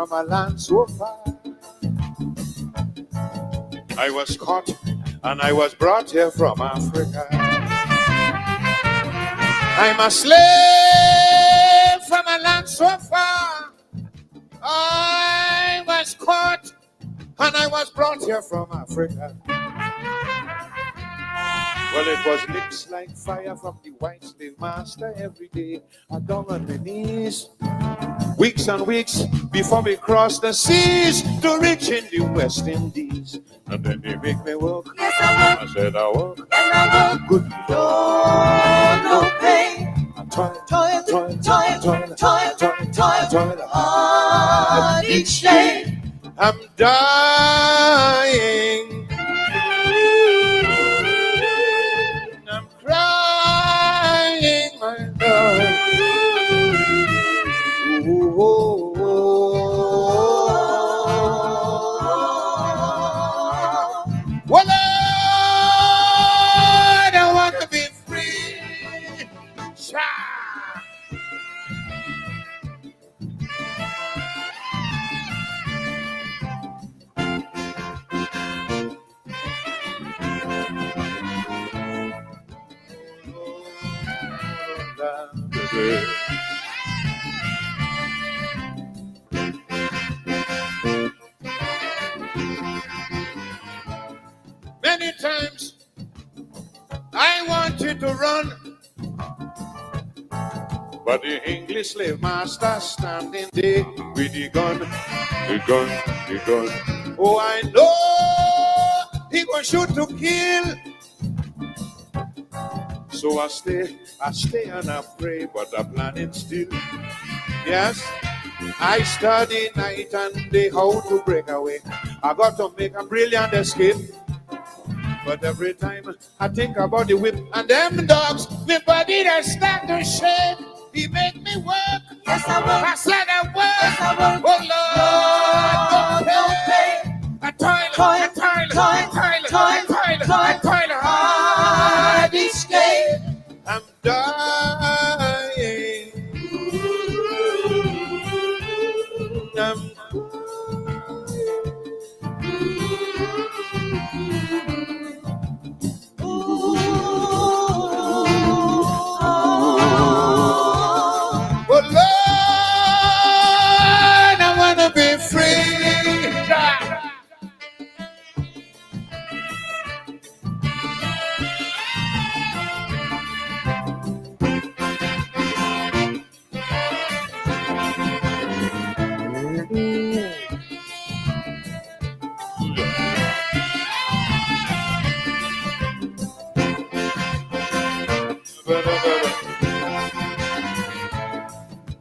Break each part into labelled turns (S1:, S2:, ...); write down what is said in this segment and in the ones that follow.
S1: from a land so far. I was caught and I was brought here from Africa. I'm a slave from a land so far. I was caught and I was brought here from Africa. Well, it was lips like fire from the white slave master every day. I down on my knees, weeks and weeks before we crossed the seas to reach in the West Indies. And then they make me work.
S2: Yes, I work.
S1: I said I work.
S2: And I work.
S1: Good
S2: Lord, no pay.
S1: I toil,
S2: Toil,
S1: toil,
S2: toil,
S1: toil,
S2: toil,
S1: toil,
S2: toil,
S1: toil.
S2: hard each day.
S1: I'm dying. I'm crying, my love. Ooh, oh, oh. Well, Lord, I want to be free. Cha. Many times I wanted to run, but the English slave master standing there with the gun, the gun, the gun. Oh, I know he gonna shoot to kill. So I stay and I pray, but I'm planning still. Yes, I study night and day how to break away. I got to make a brilliant escape. But every time I think about the whip and them dogs, my body that start to shake. He make me work.
S2: Yes, I work.
S1: I said I work.
S2: Yes, I work.
S1: Oh Lord, don't pay. I toil, I toil, I toil, I toil hard each day. I'm dying. I'm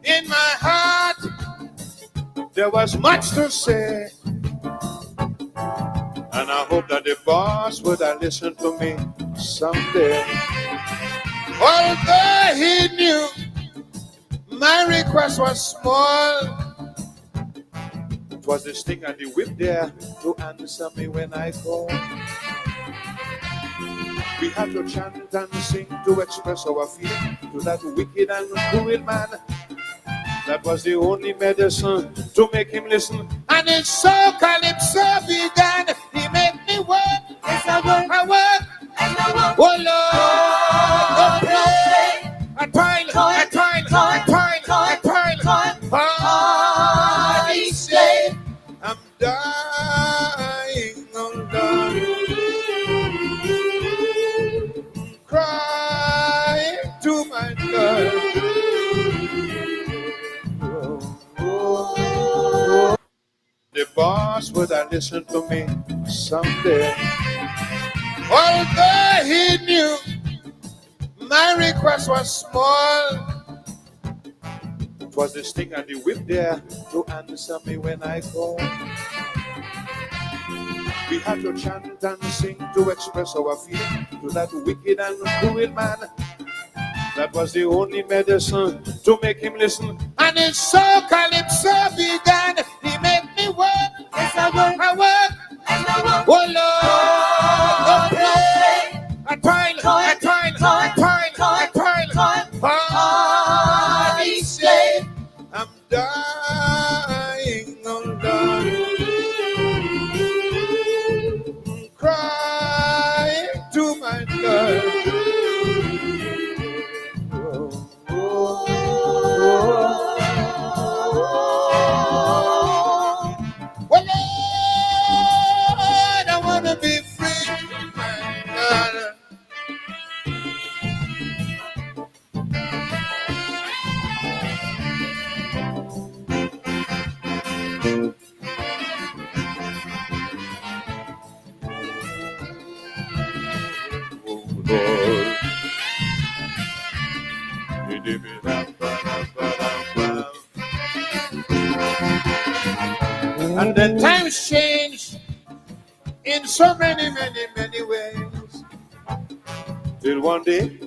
S1: in my heart, there was much to say, and I hope that the boss would have listened to me someday. Although he knew my request was small, it was the stick and the whip there to answer me when I called. We had to chant and sing to express our feeling to that wicked and cruel man. That was the only medicine to make him listen. And it's so calypso began. He made me work.
S2: Yes, I work.
S1: I work.
S2: And I work.
S1: Oh Lord,
S2: No pay.
S1: I toil, I toil, I toil,
S2: hard each day.
S1: I'm dying, oh Lord. Crying to my God. The boss would have listened to me someday. Although he knew my request was small, it was the stick and the whip there to answer me when I called. We had to chant and sing to express our feeling to that wicked and cruel man. That was the only medicine to make him listen. And it's so calypso began. He made me work.
S2: Yes, I work.
S1: I work.
S2: And I work.
S1: Oh Lord,
S2: No pay.
S1: I toil, I toil, I toil,
S2: hard each day.
S1: I'm dying, oh And then times change in so many, many, many ways. Till one day,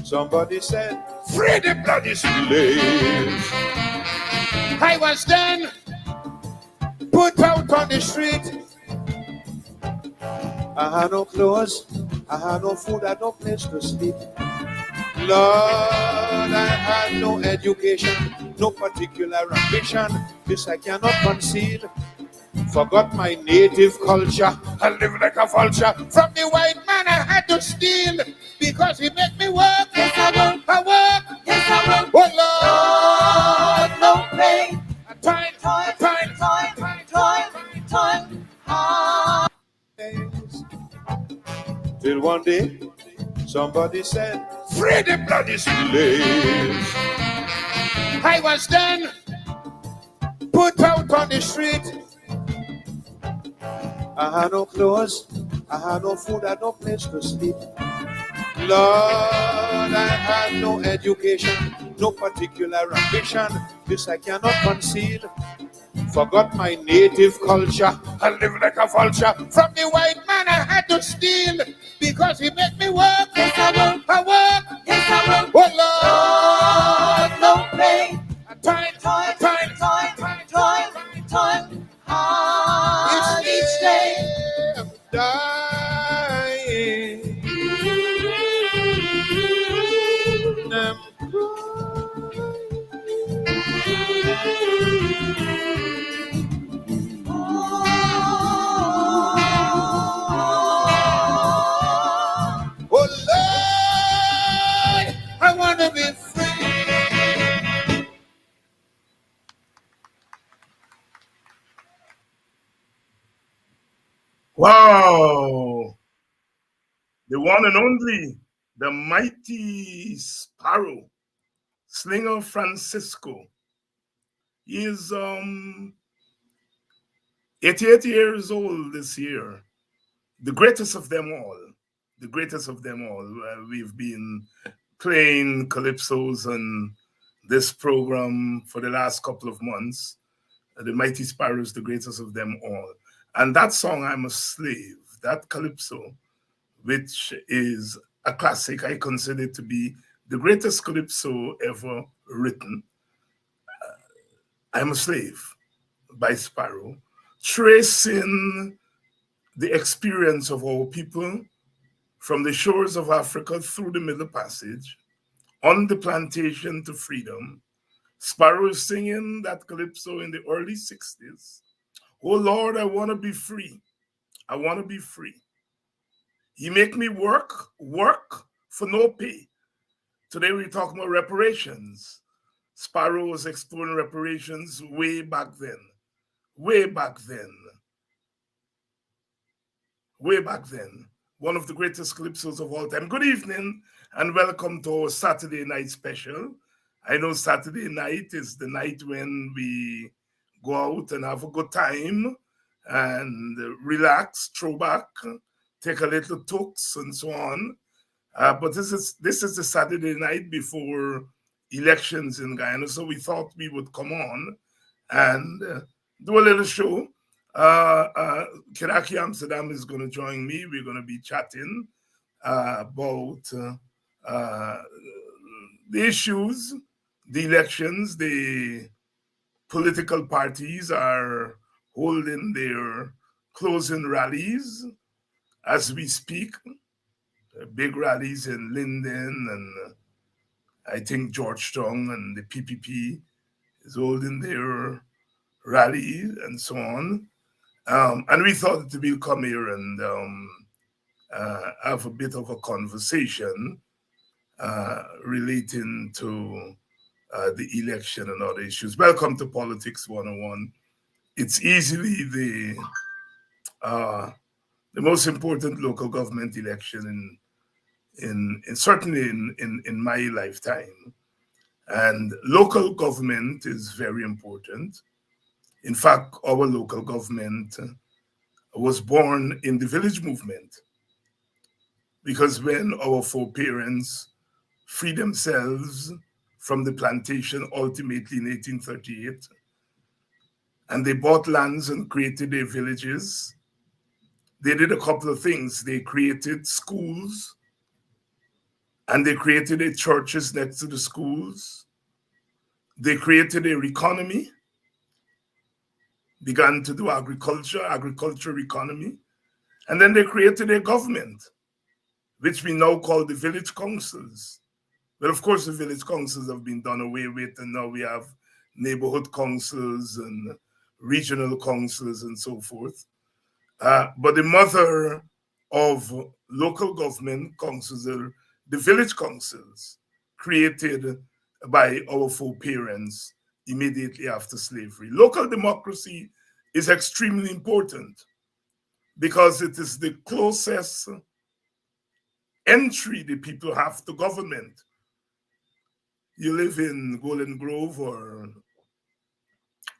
S1: somebody said, free the bloody slaves. I was then put out on the street. I had no clothes, I had no food, I had no place to sleep. Lord, I had no education, no particular ambition. This I cannot conceal. Forgot my native culture. I live like a vulture. From the white man I had to steal because he made me work.
S2: Yes, I work.
S1: I work.
S2: Yes, I work.
S1: Oh Lord,
S2: No pay.
S1: time,
S2: Time,
S1: time,
S2: time, time, time. Ah.
S1: till one day somebody said, free the bloody slaves. I was then put out on the street. I had no clothes, I had no food, I had no place to sleep. Lord, I had no education, no particular ambition. This I cannot conceal. Forgot my native culture. I live like a vulture. From the white man I had to steal because he made me work.
S2: Yes, I work.
S1: I work.
S2: Yes, I work.
S1: Oh Lord,
S2: No pay.
S1: time,
S2: Time,
S1: time,
S2: time, time, time. Ah. Each day.
S1: I'm dying. I'm oh Lord, I want to be free.
S3: Wow! The one and only, the mighty Sparrow, Slinger Francisco. He is 88 years old this year. The greatest of them all. The greatest of them all. We've been playing calypsos on this program for the last couple of months. The Mighty Sparrow is the greatest of them all. And that song, I'm a Slave, that calypso, which is a classic, I consider it to be the greatest calypso ever written. I'm a Slave by Sparrow, tracing the experience of our people from the shores of Africa through the Middle Passage, on the plantation to freedom. Sparrow is singing that calypso in the early 60s. Oh Lord, I want to be free. I want to be free. You make me work for no pay. Today we're talking about reparations. Sparrow was exploring reparations way back then. Way back then. Way back then. One of the greatest calypsos of all time. Good evening and welcome to our Saturday night special. I know Saturday night is the night when we go out and have a good time and relax, throw back, take a little talks and so on. But this is the Saturday night before elections in Guyana, so we thought we would come on and do a little show. Kiraki Amsterdam is going to join me. We're going to be chatting about the issues, the elections. The political parties are holding their closing rallies as we speak. Big rallies in Linden and I think Georgetown, and the PPP is holding their rally and so on. And we thought that we'll come here and have a bit of a conversation relating to the election and other issues. Welcome to Politics 101. It's easily the most important local government election in certainly in my lifetime. And local government is very important. In fact, our local government was born in the village movement, because when our foreparents freed themselves from the plantation ultimately in 1838, and they bought lands and created their villages. They did a couple of things. They created schools, and they created their churches next to the schools. They created their economy, began to do agriculture economy, and then they created a government, which we now call the village councils. Well, of course, the village councils have been done away with, and now we have neighborhood councils and regional councils and so forth. But the mother of local government councils are the village councils, created by our foreparents immediately after slavery. Local democracy is extremely important because it is the closest entry the people have to government. You live in Golden Grove or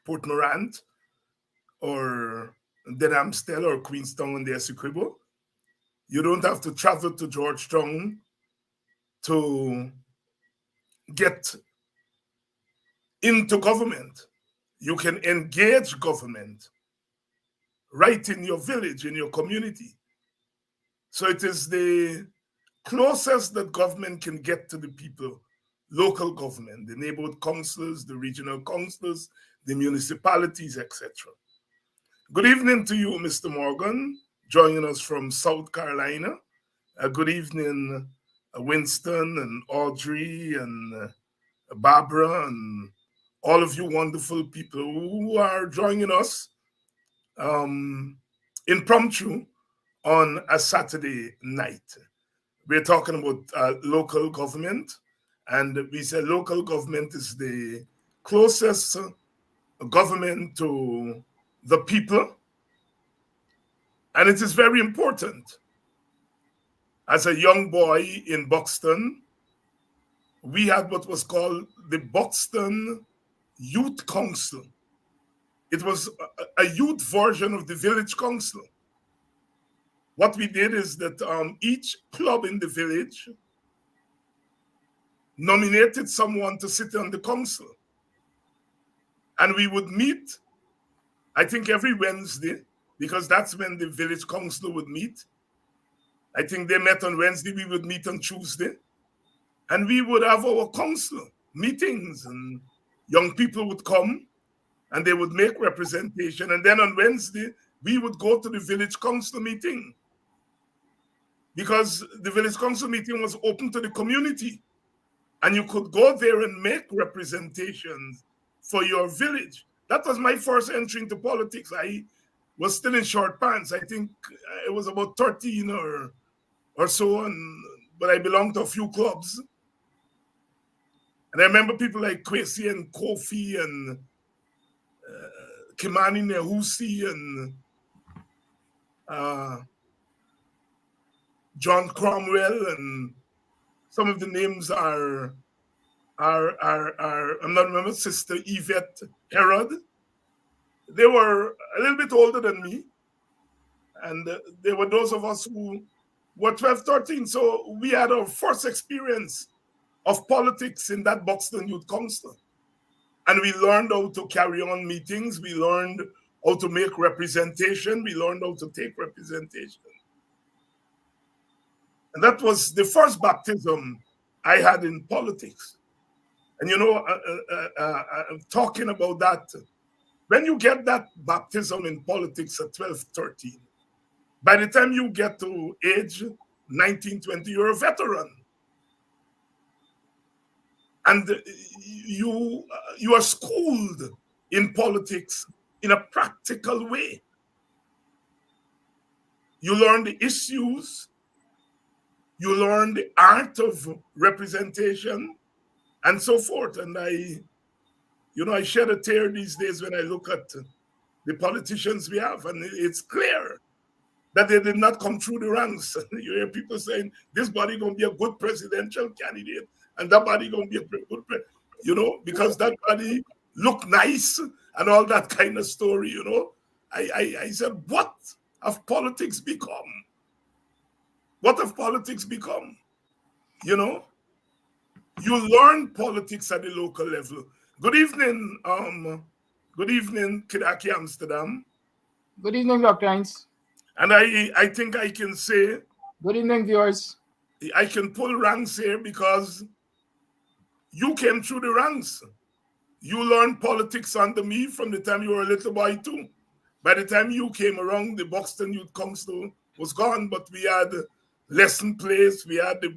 S3: Port Morant or Denhamstel or Queenstown in the Essequibo. You don't have to travel to Georgetown to get into government. You can engage government right in your village, in your community. So it is the closest that government can get to the people, local government, the neighborhood councils, the regional councils, the municipalities, etc. Good evening to you, Mr. Morgan, joining us from South Carolina. Good evening, Winston and Audrey and Barbara and all of you wonderful people who are joining us impromptu on a Saturday night. We're talking about local government, and we said local government is the closest government to the people, and it is very important. As a young boy in Buxton, we had what was called the Buxton Youth Council. It was a youth version of the village council. What we did is that each club in the village nominated someone to sit on the council. And we would meet, I think, every Wednesday, because that's when the village council would meet. I think they met on Wednesday, we would meet on Tuesday. And we would have our council meetings, and young people would come and they would make representation. And then on Wednesday, we would go to the village council meeting, because the village council meeting was open to the community. And you could go there and make representations for your village. That was my first entry into politics. I was still in short pants. I think I was about 13 or so, but I belonged to a few clubs. And I remember people like Kwesi and Kofi and Kimani Nehusi and John Cromwell, and some of the names are I'm not remember, Sister Yvette Herod. They were a little bit older than me, and they were those of us who were 12, 13. So we had our first experience of politics in that Buxton Youth Council. And we learned how to carry on meetings. We learned how to make representation. We learned how to take representation. And that was the first baptism I had in politics. And talking about that, when you get that baptism in politics at 12, 13, by the time you get to age 19, 20, you're a veteran. And you are schooled in politics in a practical way. You learn the issues, you learn the art of representation, and so forth. And I shed a tear these days when I look at the politicians we have, and it's clear that they did not come through the ranks. You hear people saying, this body going to be a good presidential candidate, and that body going to be a good, because that body look nice and all that kind of story, I said, what have politics become? What have politics become? You learn politics at the local level. Good evening, Good evening, Kidaki Amsterdam.
S4: Good evening, Dr. Heinz.
S3: And I think I can say,
S4: Good evening, viewers.
S3: I can pull ranks here because you came through the ranks. You learned politics under me from the time you were a little boy too. By the time you came around, the Buxton Youth Council was gone, but we had lesson plays, we had the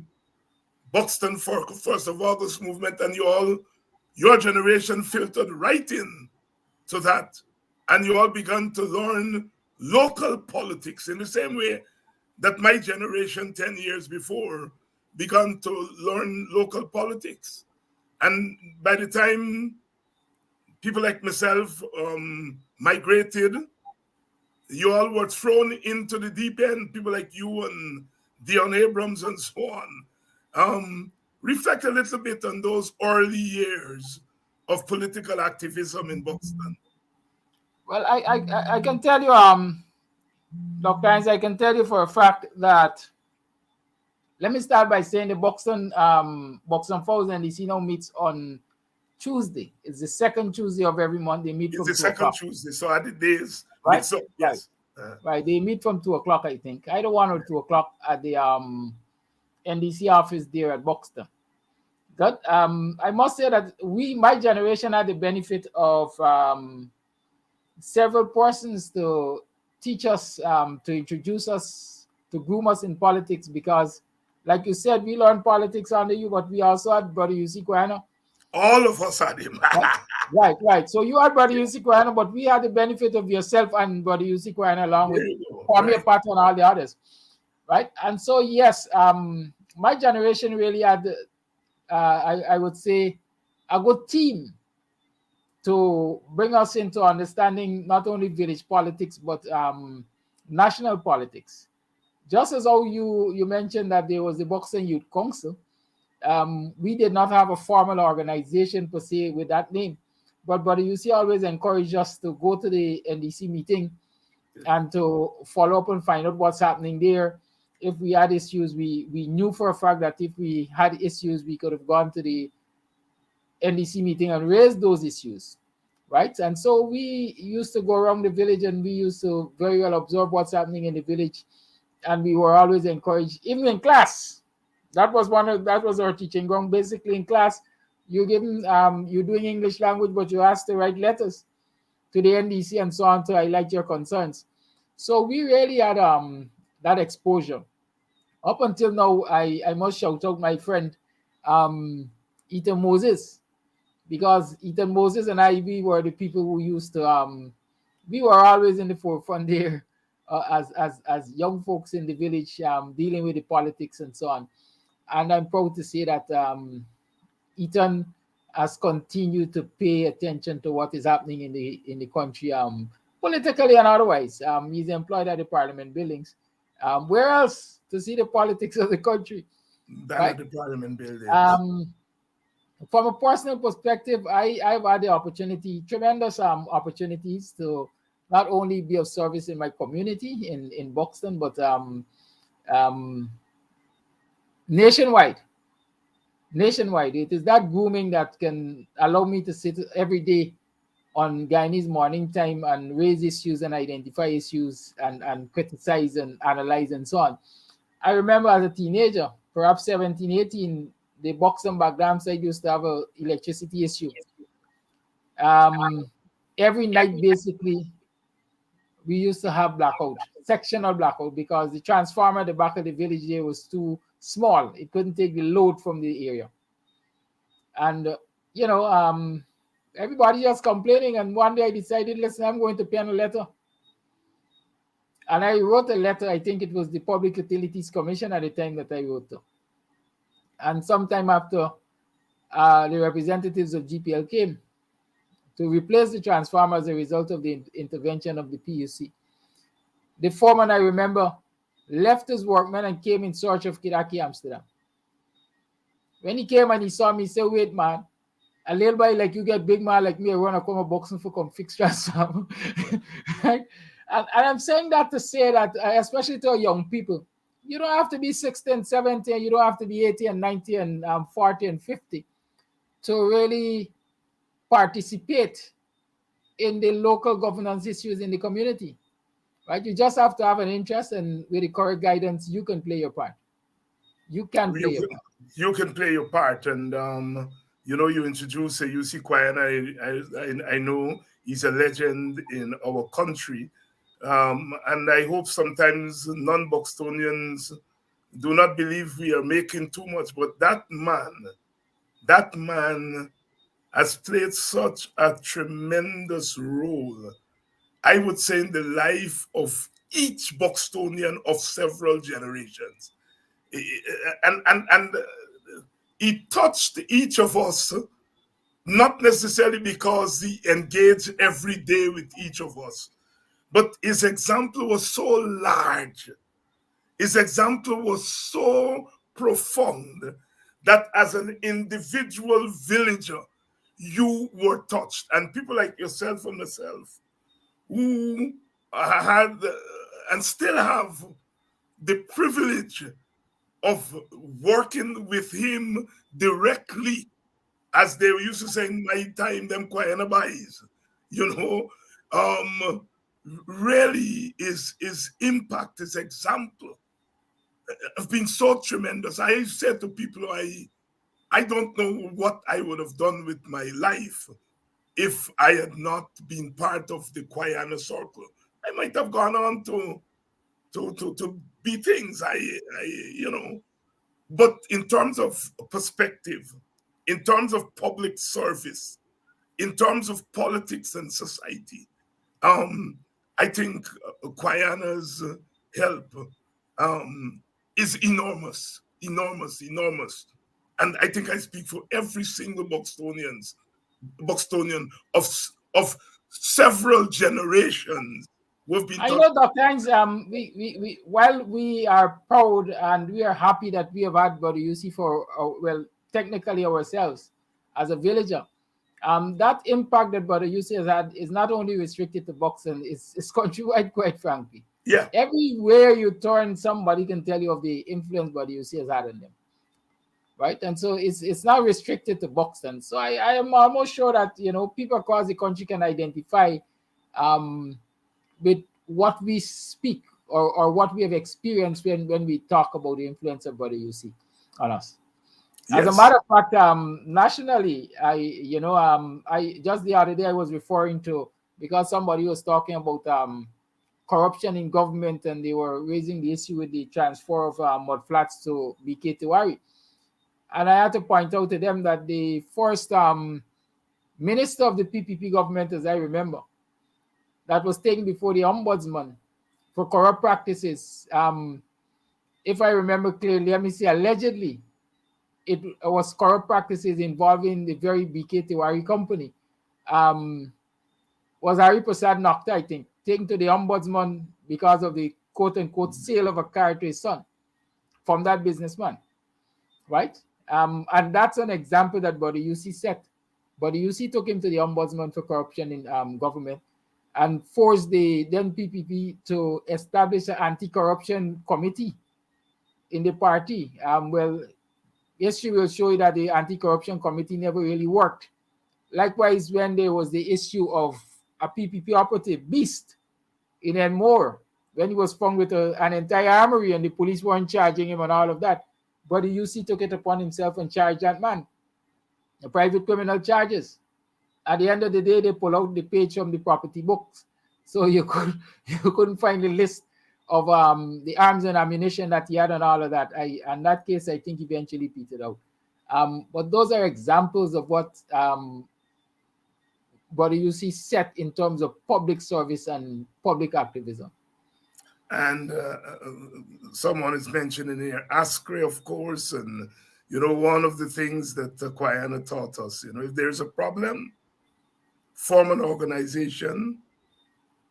S3: Buxton 1st of August movement, and your generation filtered right in to that. And you all began to learn local politics in the same way that my generation 10 years before began to learn local politics. And by the time people like myself migrated, you all were thrown into the deep end. People like you and Dion Abrams and so on. Reflect a little bit on those early years of political activism in Buxton.
S4: Well, I can tell you, Dr. Heinz, I can tell you for a fact that, let me start by saying the Buxton Falls NDC now meets on Tuesday. It's the second Tuesday of every month. They meet from 2 o'clock.
S3: It's the second Tuesday, so are the days
S4: right?
S3: mixed up, yes.
S4: Right, they meet from 2 o'clock, I think. Either 1 or 2 o'clock at the NDC office there at Buxton. But I must say that my generation, had the benefit of several persons to teach us, to introduce us, to groom us in politics, because, like you said, we learned politics under you, but we also had Brother U.C. Guyana.
S3: All of us had him.
S4: Right. So you had Brother U.C. Guyana, but we had the benefit of yourself and Brother U.C. Guyana along with Kwame Pat and all the others. Right? And so, yes, my generation really had, I would say, a good team to bring us into understanding not only village politics, but national politics. Just as how you mentioned that there was the Buxton Youth Council, we did not have a formal organization per se with that name. But you see, always encourage us to go to the NDC meeting and to follow up and find out what's happening there. If we had issues, we knew for a fact that if we had issues, we could have gone to the NDC meeting and raised those issues, right? And so we used to go around the village and we used to very well observe what's happening in the village. And we were always encouraged, even in class. That was our teaching ground. Basically, in class, you're doing English language, but you're asked to write letters to the NDC and so on to highlight your concerns. So we really had that exposure. Up until now, I must shout out my friend Ethan Moses, because Ethan Moses and we were the people who used to we were always in the forefront there as young folks in the village, dealing with the politics and so on. And I'm proud to say that Ethan has continued to pay attention to what is happening in the country, politically and otherwise. He's employed at the Parliament buildings. Where else to see the politics of the country?
S3: At the Parliament buildings.
S4: From a personal perspective, I've had the opportunity, tremendous opportunities to not only be of service in my community in Buxton, but nationwide. It is that grooming that can allow me to sit every day on Guyanese morning time and raise issues and identify issues and criticize and analyze and so on. I remember as a teenager, perhaps 17, 18, the Buxton Bagdam side used to have an electricity issue. Every night, basically, we used to have blackout, sectional blackout, because the transformer at the back of the village there was too small. It couldn't take the load from the area. And, everybody just complaining. And one day I decided, listen, I'm going to pen a letter. And I wrote a letter. I think it was the Public Utilities Commission at the time that I wrote to. And sometime after, the representatives of GPL came to replace the transformer as a result of the intervention of the PUC. The foreman, I remember, left his workmen and came in search of Kidaki Amsterdam. When he came and he saw me, he said, wait, man, a little boy like you get big man like me, I want to come a boxing for come fix transformer. Right? And I'm saying that to say that, especially to young people, you don't have to be 16, 17, you don't have to be 80 and 90 and 40 and 50 to really participate in the local governance issues in the community. Right? You just have to have an interest, and with the correct guidance, you can play your part. You can play your part.
S3: You can play your part, and you introduce a UC choir, and I know he's a legend in our country, and I hope sometimes non-Buxtonians do not believe we are making too much, but that man has played such a tremendous role, I would say, in the life of each Buxtonian of several generations. And he touched each of us, not necessarily because he engaged every day with each of us, but his example was so large. His example was so profound that as an individual villager, you were touched. And people like yourself and myself, who had and still have the privilege of working with him directly, as they used to say in my time, them Guyana boys, really his impact, his example have been so tremendous. I said to people, I don't know what I would have done with my life if I had not been part of the Guyana circle. I might have gone on to be things. But in terms of perspective, in terms of public service, in terms of politics and society, I think Guyana's help is enormous. And I think I speak for every single Buxtonian of several generations who have been
S4: I know, Dr. Hines, we while we are proud and we are happy that we have had Brother UC for, technically ourselves as a villager, that impact that Brother UC has had is not only restricted to Buxton, it's countrywide, quite frankly.
S3: Yeah.
S4: Everywhere you turn, somebody can tell you of the influence Brother UC has had on them. Right? And so it's not restricted to Buxton. So I am almost sure that, people across the country can identify with what we speak or what we have experienced when we talk about the influence of Brother UC on us. Yes. As a matter of fact, nationally, I just the other day I was referring to, because somebody was talking about corruption in government, and they were raising the issue with the transfer of mud flats to BK Tiwari. And I had to point out to them that the first minister of the PPP government, as I remember, that was taken before the ombudsman for corrupt practices, if I remember clearly, let me see, allegedly, it was corrupt practices involving the very BK Tiwari company, was Hari Prasad Nokta, I think, taken to the ombudsman because of the quote-unquote sale of a car to his son from that businessman, right? And that's an example that Brother UC set. Brother UC took him to the ombudsman for corruption in government and forced the then PPP to establish an anti-corruption committee in the party. History will show you that the anti-corruption committee never really worked. Likewise, when there was the issue of a PPP operative, Beast, in Enmore, when he was found with an entire armory and the police weren't charging him and all of that, Brother UC took it upon himself and charged that man the private criminal charges. At the end of the day, they pull out the page from the property books, so you couldn't find the list of the arms and ammunition that he had and all of that. In that case, I think eventually petered out. But those are examples of what Brother UC set in terms of public service and public activism.
S3: And someone is mentioning here ASCRE, of course, and one of the things that Guyana taught us, if there's a problem, form an organization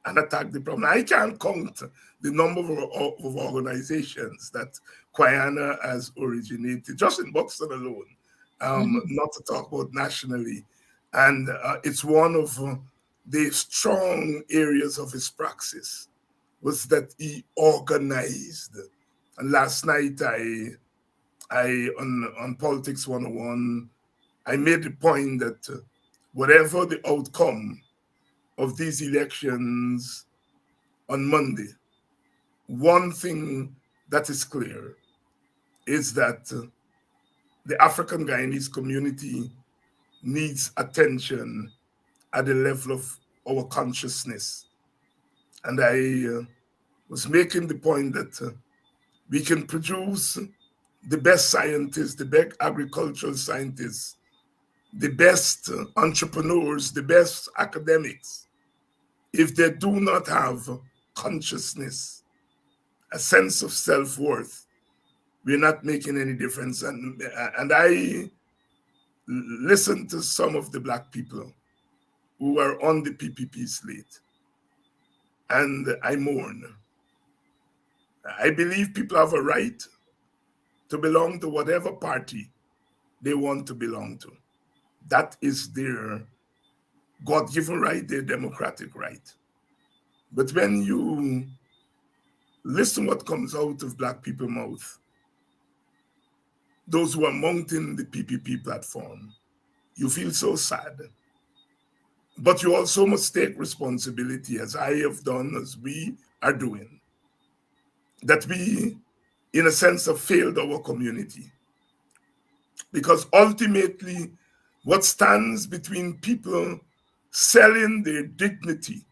S3: and attack the problem. I can't count the number of organizations that Guyana has originated, just in Buxton alone, not to talk about nationally. And it's one of the strong areas of his praxis was that he organized. And last night, I on Politics 101, I made the point that whatever the outcome, of these elections on Monday, one thing that is clear is that the African Guyanese community needs attention at the level of our consciousness. And I was making the point that we can produce the best scientists, the best agricultural scientists, the best entrepreneurs, the best academics, if they do not have consciousness, a sense of self-worth, we're not making any difference. And I listened to some of the Black people who are on the PPP slate, and I mourn. I believe people have a right to belong to whatever party they want to belong to. That is their God-given right, their democratic right. But when you listen what comes out of Black people's mouth, those who are mounting the PPP platform, you feel so sad. But you also must take responsibility, as I have done, as we are doing, that we, in a sense, have failed our community. Because ultimately, what stands between people selling their dignity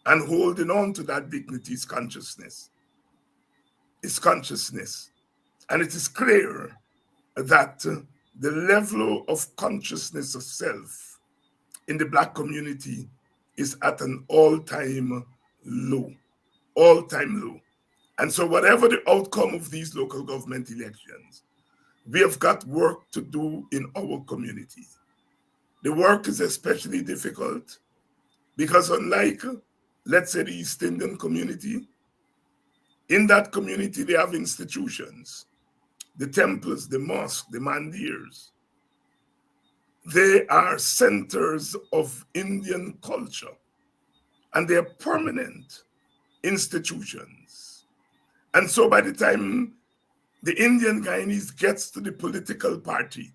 S3: and holding on to that dignity is consciousness. It's consciousness. And it is clear that the level of consciousness of self in the Black community is at an all-time low. And so whatever the outcome of these local government elections, we have got work to do in our community. The work is especially difficult because unlike, let's say, the East Indian community, in that community they have institutions, the temples, the mosques, the mandirs. They are centers of Indian culture, and they are permanent institutions. And so by the time the Indian Guyanese gets to the political party,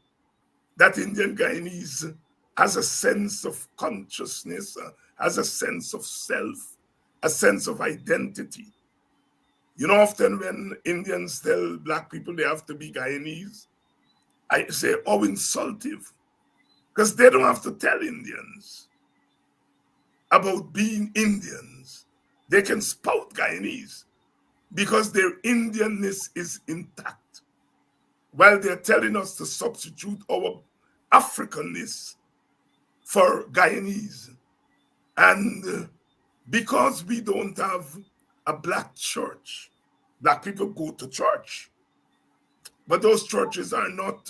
S3: that Indian Guyanese has a sense of consciousness, has a sense of self, a sense of identity. You know, often when Indians tell Black people they have to be Guyanese, I say, oh, insultive, because they don't have to tell Indians about being Indians. They can spout Guyanese because their Indianness is intact, while they're telling us to substitute our Africanness for Guyanese. And because we don't have a Black church, Black people go to church, but those churches are not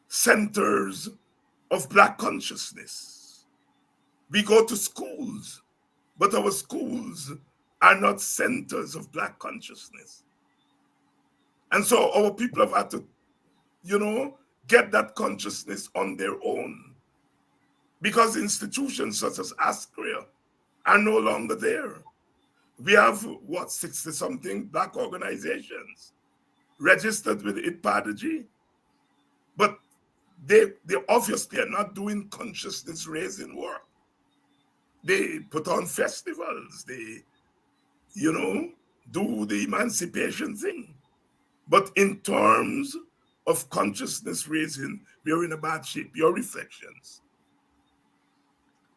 S3: centers of Black consciousness. We go to schools, but our schools are not centers of Black consciousness. And so our people have had to, get that consciousness on their own, because institutions such as ASCREA are no longer there. We have, 60-something Black organizations registered with IPADG, but they obviously are not doing consciousness-raising work. They put on festivals, they, do the emancipation thing. But in terms of consciousness-raising, we're in a bad shape. Your reflections?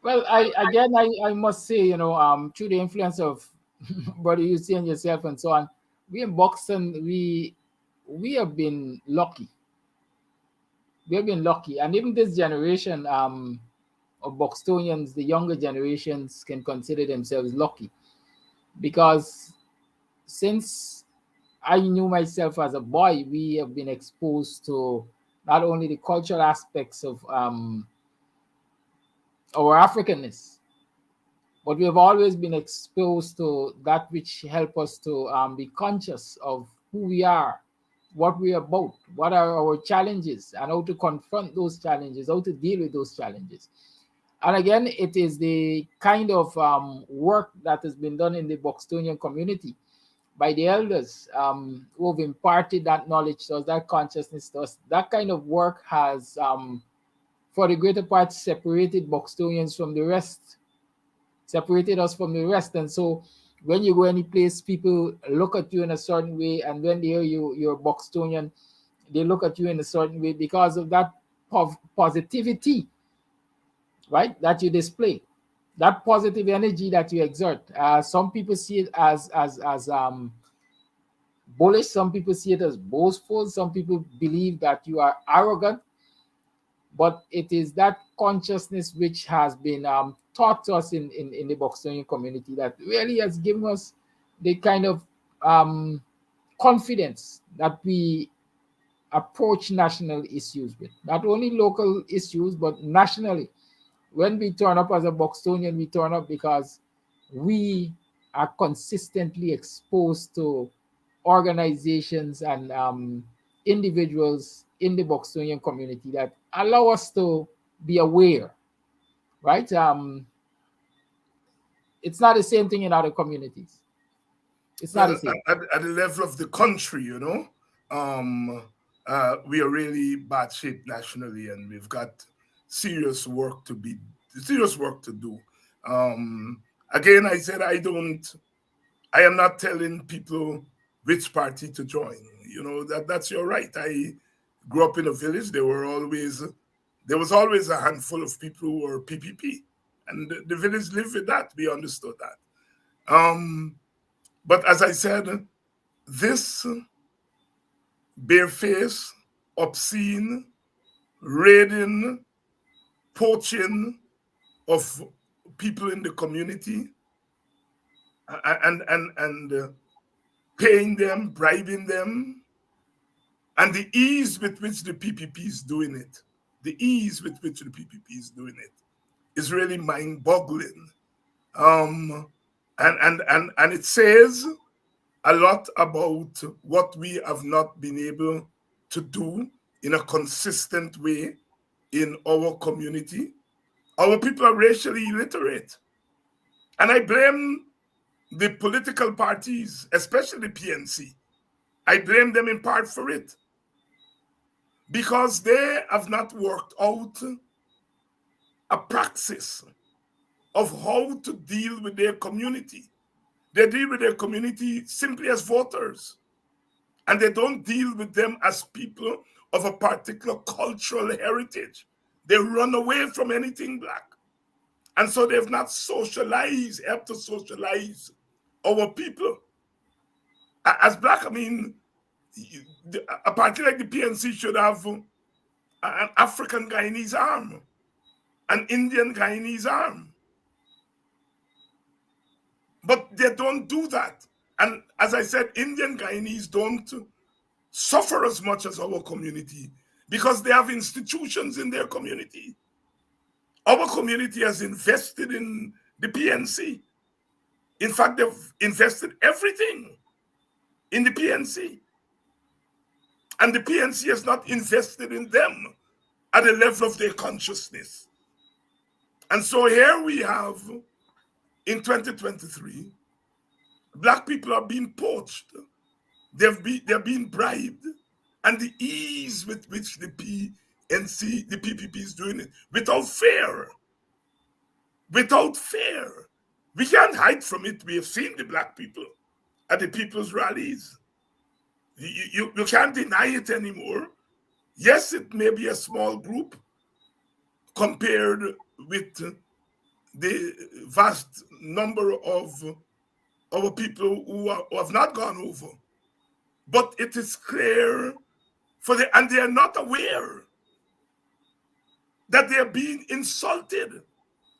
S4: Well, I must say, through the influence of Brother Yussi and yourself and so on, we in Boston, we have been lucky. We have been lucky, and even this generation of Bostonians, the younger generations, can consider themselves lucky, because since I knew myself as a boy, we have been exposed to not only the cultural aspects of our Africanness, but we have always been exposed to that which help us to be conscious of who we are, what we are about, what are our challenges, and how to confront those challenges, how to deal with those challenges. And again, it is the kind of work that has been done in the Bostonian community by the elders who have imparted that knowledge to us, that consciousness to us. That kind of work has, for the greater part, separated Bostonians from the rest separated us from the rest. And so when you go any place, people look at you in a certain way, and when they hear you're Bostonian, they look at you in a certain way because of that positivity, right, that you display, that positive energy that you exert. Some people see it as bullish, some people see it as boastful, some people believe that you are arrogant, but it is that consciousness which has been taught to us in the Bostonian community that really has given us the kind of confidence that we approach national issues with, not only local issues, but nationally. When we turn up as a Bostonian, we turn up because we are consistently exposed to organizations and individuals in the Bostonian community that allow us to be aware, right? It's not the same thing in other communities. It's not the
S3: Well,
S4: same.
S3: at the level of the country, we are really bad shape nationally, and we've got serious work to do. Again, I said I am not telling people which party to join. That's your right. I grew up in a village. There was always a handful of people who were PPP, and the village lived with that. We understood that. But as I said, this barefaced, obscene, raiding, poaching of people in the community, and paying them, bribing them, and the ease with which the PPP is doing it, is really mind-boggling. And it says a lot about what we have not been able to do in a consistent way in our community. Our people are racially illiterate. And I blame the political parties, especially the PNC. I blame them in part for it, because they have not worked out a praxis of how to deal with their community. They deal with their community simply as voters, and they don't deal with them as people of a particular cultural heritage. They run away from anything Black. And so they've not helped to socialize our people. As Black, I mean, a party like the PNC should have an African Guyanese arm, an Indian Guyanese arm. But they don't do that. And as I said, Indian Guyanese don't suffer as much as our community because they have institutions in their community. Our community has invested in the PNC. In fact, they've invested everything in the PNC. And the PNC has not invested in them at the level of their consciousness. And so here we have, in 2023, Black people are being poached. They're being bribed. And the ease with which the PNC, the PPP is doing it, without fear. Without fear. We can't hide from it. We have seen the Black people at the people's rallies. You can't deny it anymore. Yes, it may be a small group compared with the vast number of our people who have not gone over. But it is clear and they are not aware that they are being insulted.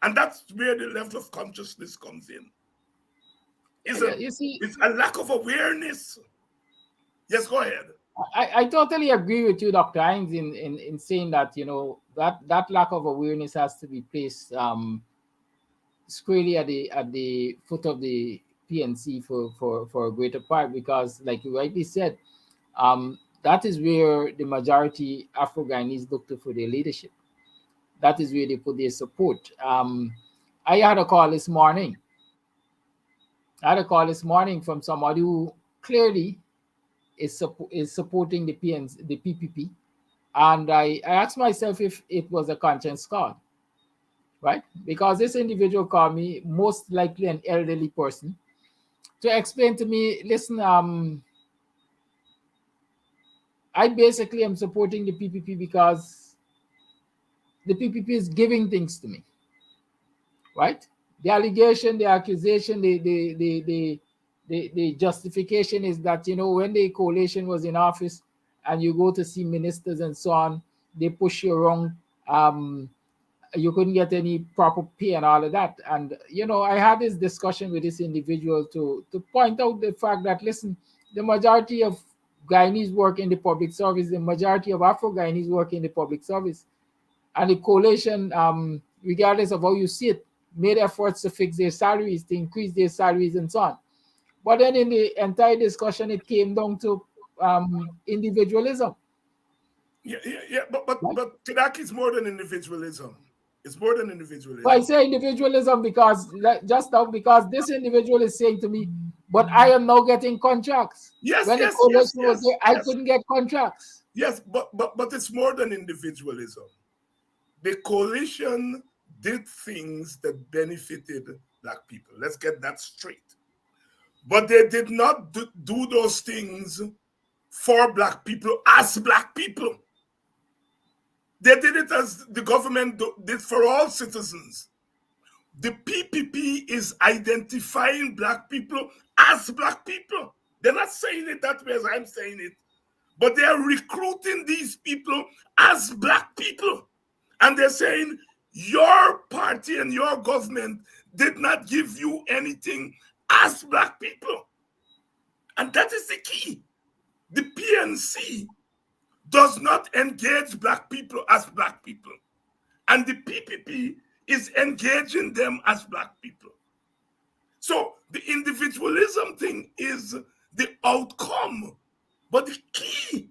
S3: And that's where the level of consciousness comes in. It's a lack of awareness. Yes, go ahead.
S4: I totally agree with you, Dr. Hines, in saying that, that lack of awareness has to be placed squarely at the foot of the PNC for a greater part, because, like you rightly said, that is where the majority Afro-Guyanese look to for their leadership. That is where they put their support. I had a call this morning. From somebody who clearly is supporting the PPP, and I asked myself if it was a conscience call. right? Because this individual called me, most likely an elderly person, to explain to me, listen, I basically am supporting the PPP because the PPP is giving things to me, right? The allegation, the accusation, the justification is that, you know, when the coalition was in office and you go to see ministers and so on, they push you around. You couldn't get any proper pay and all of that. And, you know, I had this discussion with this individual to point out the fact that, listen, the majority of Guyanese work in the public service, the majority of Afro-Guyanese work in the public service. And the coalition, regardless of how you see it, made efforts to fix their salaries, to increase their salaries and so on. But then in the entire discussion, it came down to individualism.
S3: Yeah. But
S4: Right?
S3: Tidaki is more than individualism. It's more than individualism.
S4: So I say individualism because just now, because this individual is saying to me, but I am now getting contracts.
S3: Yes,
S4: When the
S3: yes,
S4: coalition
S3: yes,
S4: was there, I
S3: yes.
S4: couldn't get contracts.
S3: Yes, but it's more than individualism. The coalition did things that benefited Black people. Let's get that straight. But they did not do those things for Black people as Black people. They did it as the government did for all citizens. The PPP is identifying Black people as Black people. They're not saying it that way as I'm saying it, but they are recruiting these people as Black people. And they're saying, your party and your government did not give you anything as Black people. And that is the key. The PNC does not engage Black people as Black people. And the PPP is engaging them as Black people. So the individualism thing is the outcome. But the key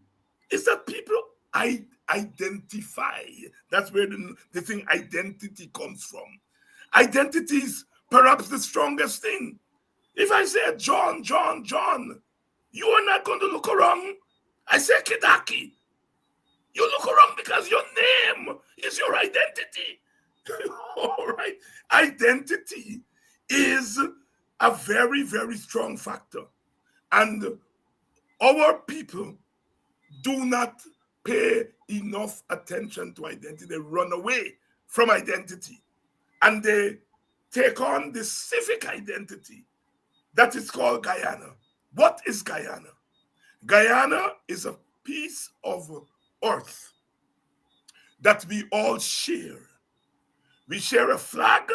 S3: is that people identify. That's where the thing identity comes from. Identity is perhaps the strongest thing. If I say John, you are not going to look around. I say Kidaki. You look around because your name is your identity. All right. Identity is a very, very strong factor. And our people do not pay enough attention to identity. They run away from identity. And they take on the civic identity that is called Guyana. What is Guyana? Guyana is a piece of earth that we all share. We share a flag,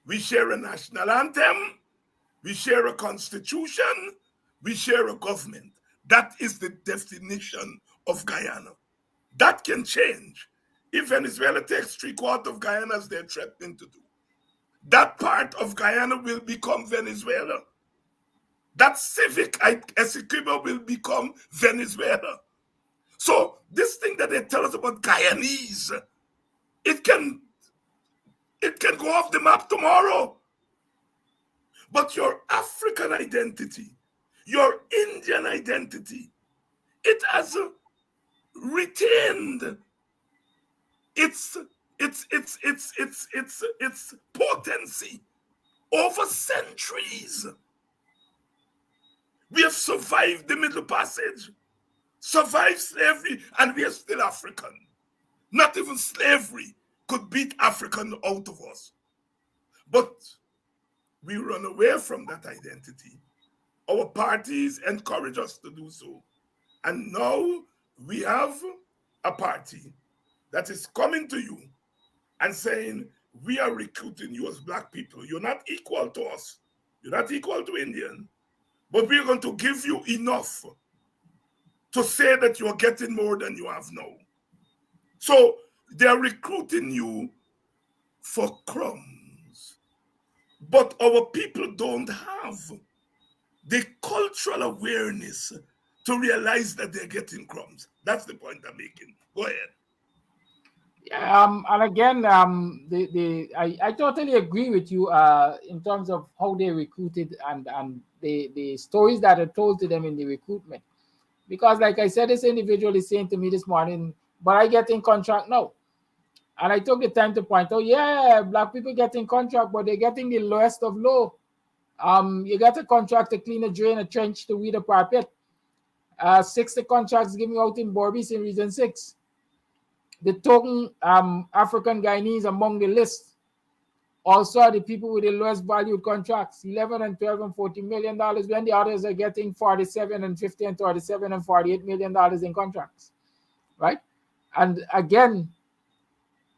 S3: we share a national anthem, we share a constitution, we share a government. That is the definition of Guyana. That can change. If Venezuela takes 3/4 of Guyana as they're threatening to do, that part of Guyana will become Venezuela. That civic Essequibo will become Venezuela. So this thing that they tell us about Guyanese, it can go off the map tomorrow. But your African identity, your Indian identity, it has retained its potency over centuries. We have survived the Middle Passage, survived slavery, and we are still African. Not even slavery could beat African out of us. But we run away from that identity. Our parties encourage us to do so. And now we have a party that is coming to you and saying, we are recruiting you as Black people. You're not equal to us. You're not equal to Indian. But we're going to give you enough to say that you're getting more than you have now. So they're recruiting you for crumbs. But our people don't have the cultural awareness to realize that they're getting crumbs. That's the point I'm making. Go ahead.
S4: And again, I totally agree with you in terms of how they recruited and the stories that are told to them in the recruitment. Because like I said, this individual is saying to me this morning, but I get in contract now. And I took the time to point out, yeah, black people getting contract, but they're getting the lowest of low. You get a contract to clean a drain, a trench, to weed a parapet. 60 contracts giving out in Borbis in Region 6. The token African Guyanese among the list also are the people with the lowest valued contracts, 11 and 12 and 14 million dollars, when the others are getting 47 and 50 and 37 and 48 million dollars in contracts, right? And again,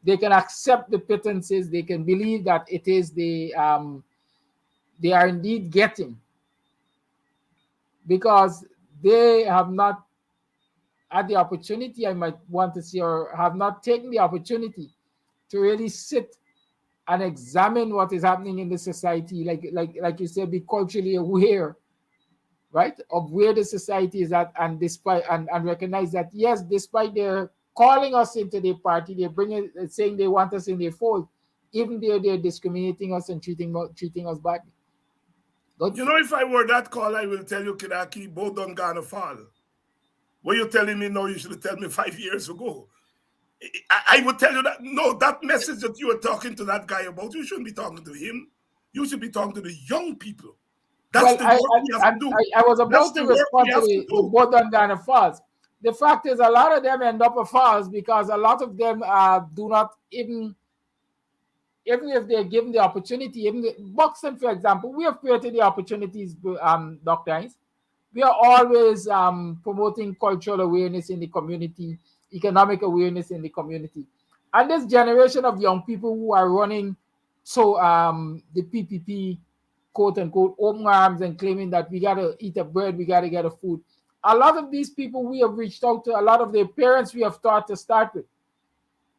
S4: they can accept the pittances, they can believe that it is they are indeed getting, because they have not had the opportunity, I might want to see, or have not taken the opportunity to really sit and examine what is happening in the society, like you said, be culturally aware, right, of where the society is at, and despite and recognize that yes, despite their calling us into their party, they're bringing, saying they want us in their fold, even though they're discriminating us and treating us badly.
S3: You know, if I were that call, I will tell you, Kidaki, both on Ghana fall. What you're telling me now, you should have told me 5 years ago. I would tell you that, no, that message that you were talking to that guy about, you shouldn't be talking to him. You should be talking to the young people. That's the work we have to do.
S4: I was about to respond to the both on Ghana Falls. The fact is, a lot of them end up at falls because a lot of them do not even if they're given the opportunity, even Buxton, for example, we have created the opportunities, Dr. Hines. We are always promoting cultural awareness in the community, economic awareness in the community. And this generation of young people who are running the PPP, quote unquote, open arms and claiming that we got to eat a bread, we got to get a food. A lot of these people we have reached out to, a lot of their parents we have taught to start with,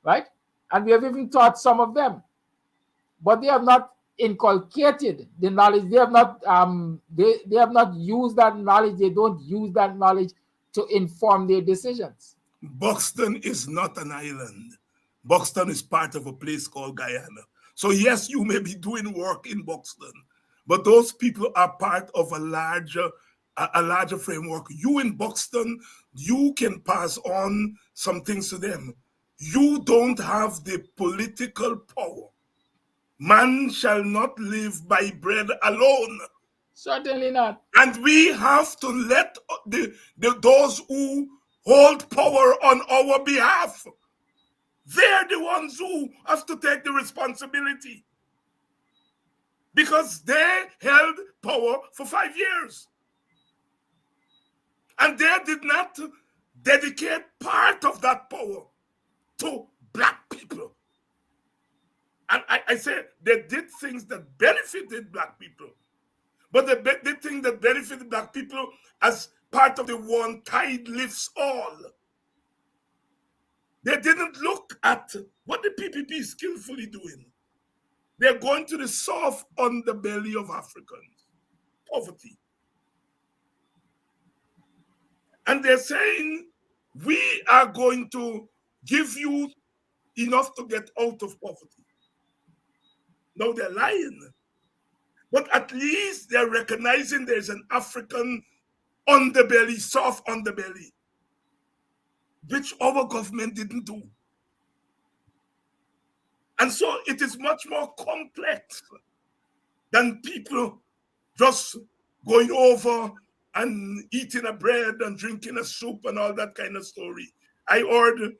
S4: right? And we have even taught some of them, but they have not inculcated the knowledge. They have not they have not used that knowledge. They don't use that knowledge to inform their decisions.
S3: Buxton is not an island. Buxton is part of a place called Guyana. So yes, you may be doing work in Buxton, but those people are part of a larger framework. You in Buxton, you can pass on some things to them. You don't have the political power. Man shall not live by bread alone.
S4: Certainly not.
S3: And we have to let those who hold power on our behalf, they're the ones who have to take the responsibility. Because they held power for 5 years. And they did not dedicate part of that power to black people. And I say they did things that benefited black people. But they did things that benefited black people as part of the one tide lifts all. They didn't look at what the PPP is skillfully doing. They're going to the soft underbelly of Africans, poverty. And they're saying, we are going to give you enough to get out of poverty. No, they're lying. But at least they're recognizing there's an African underbelly, soft underbelly, which our government didn't do. And so it is much more complex than people just going over and eating a bread and drinking a soup and all that kind of story. I heard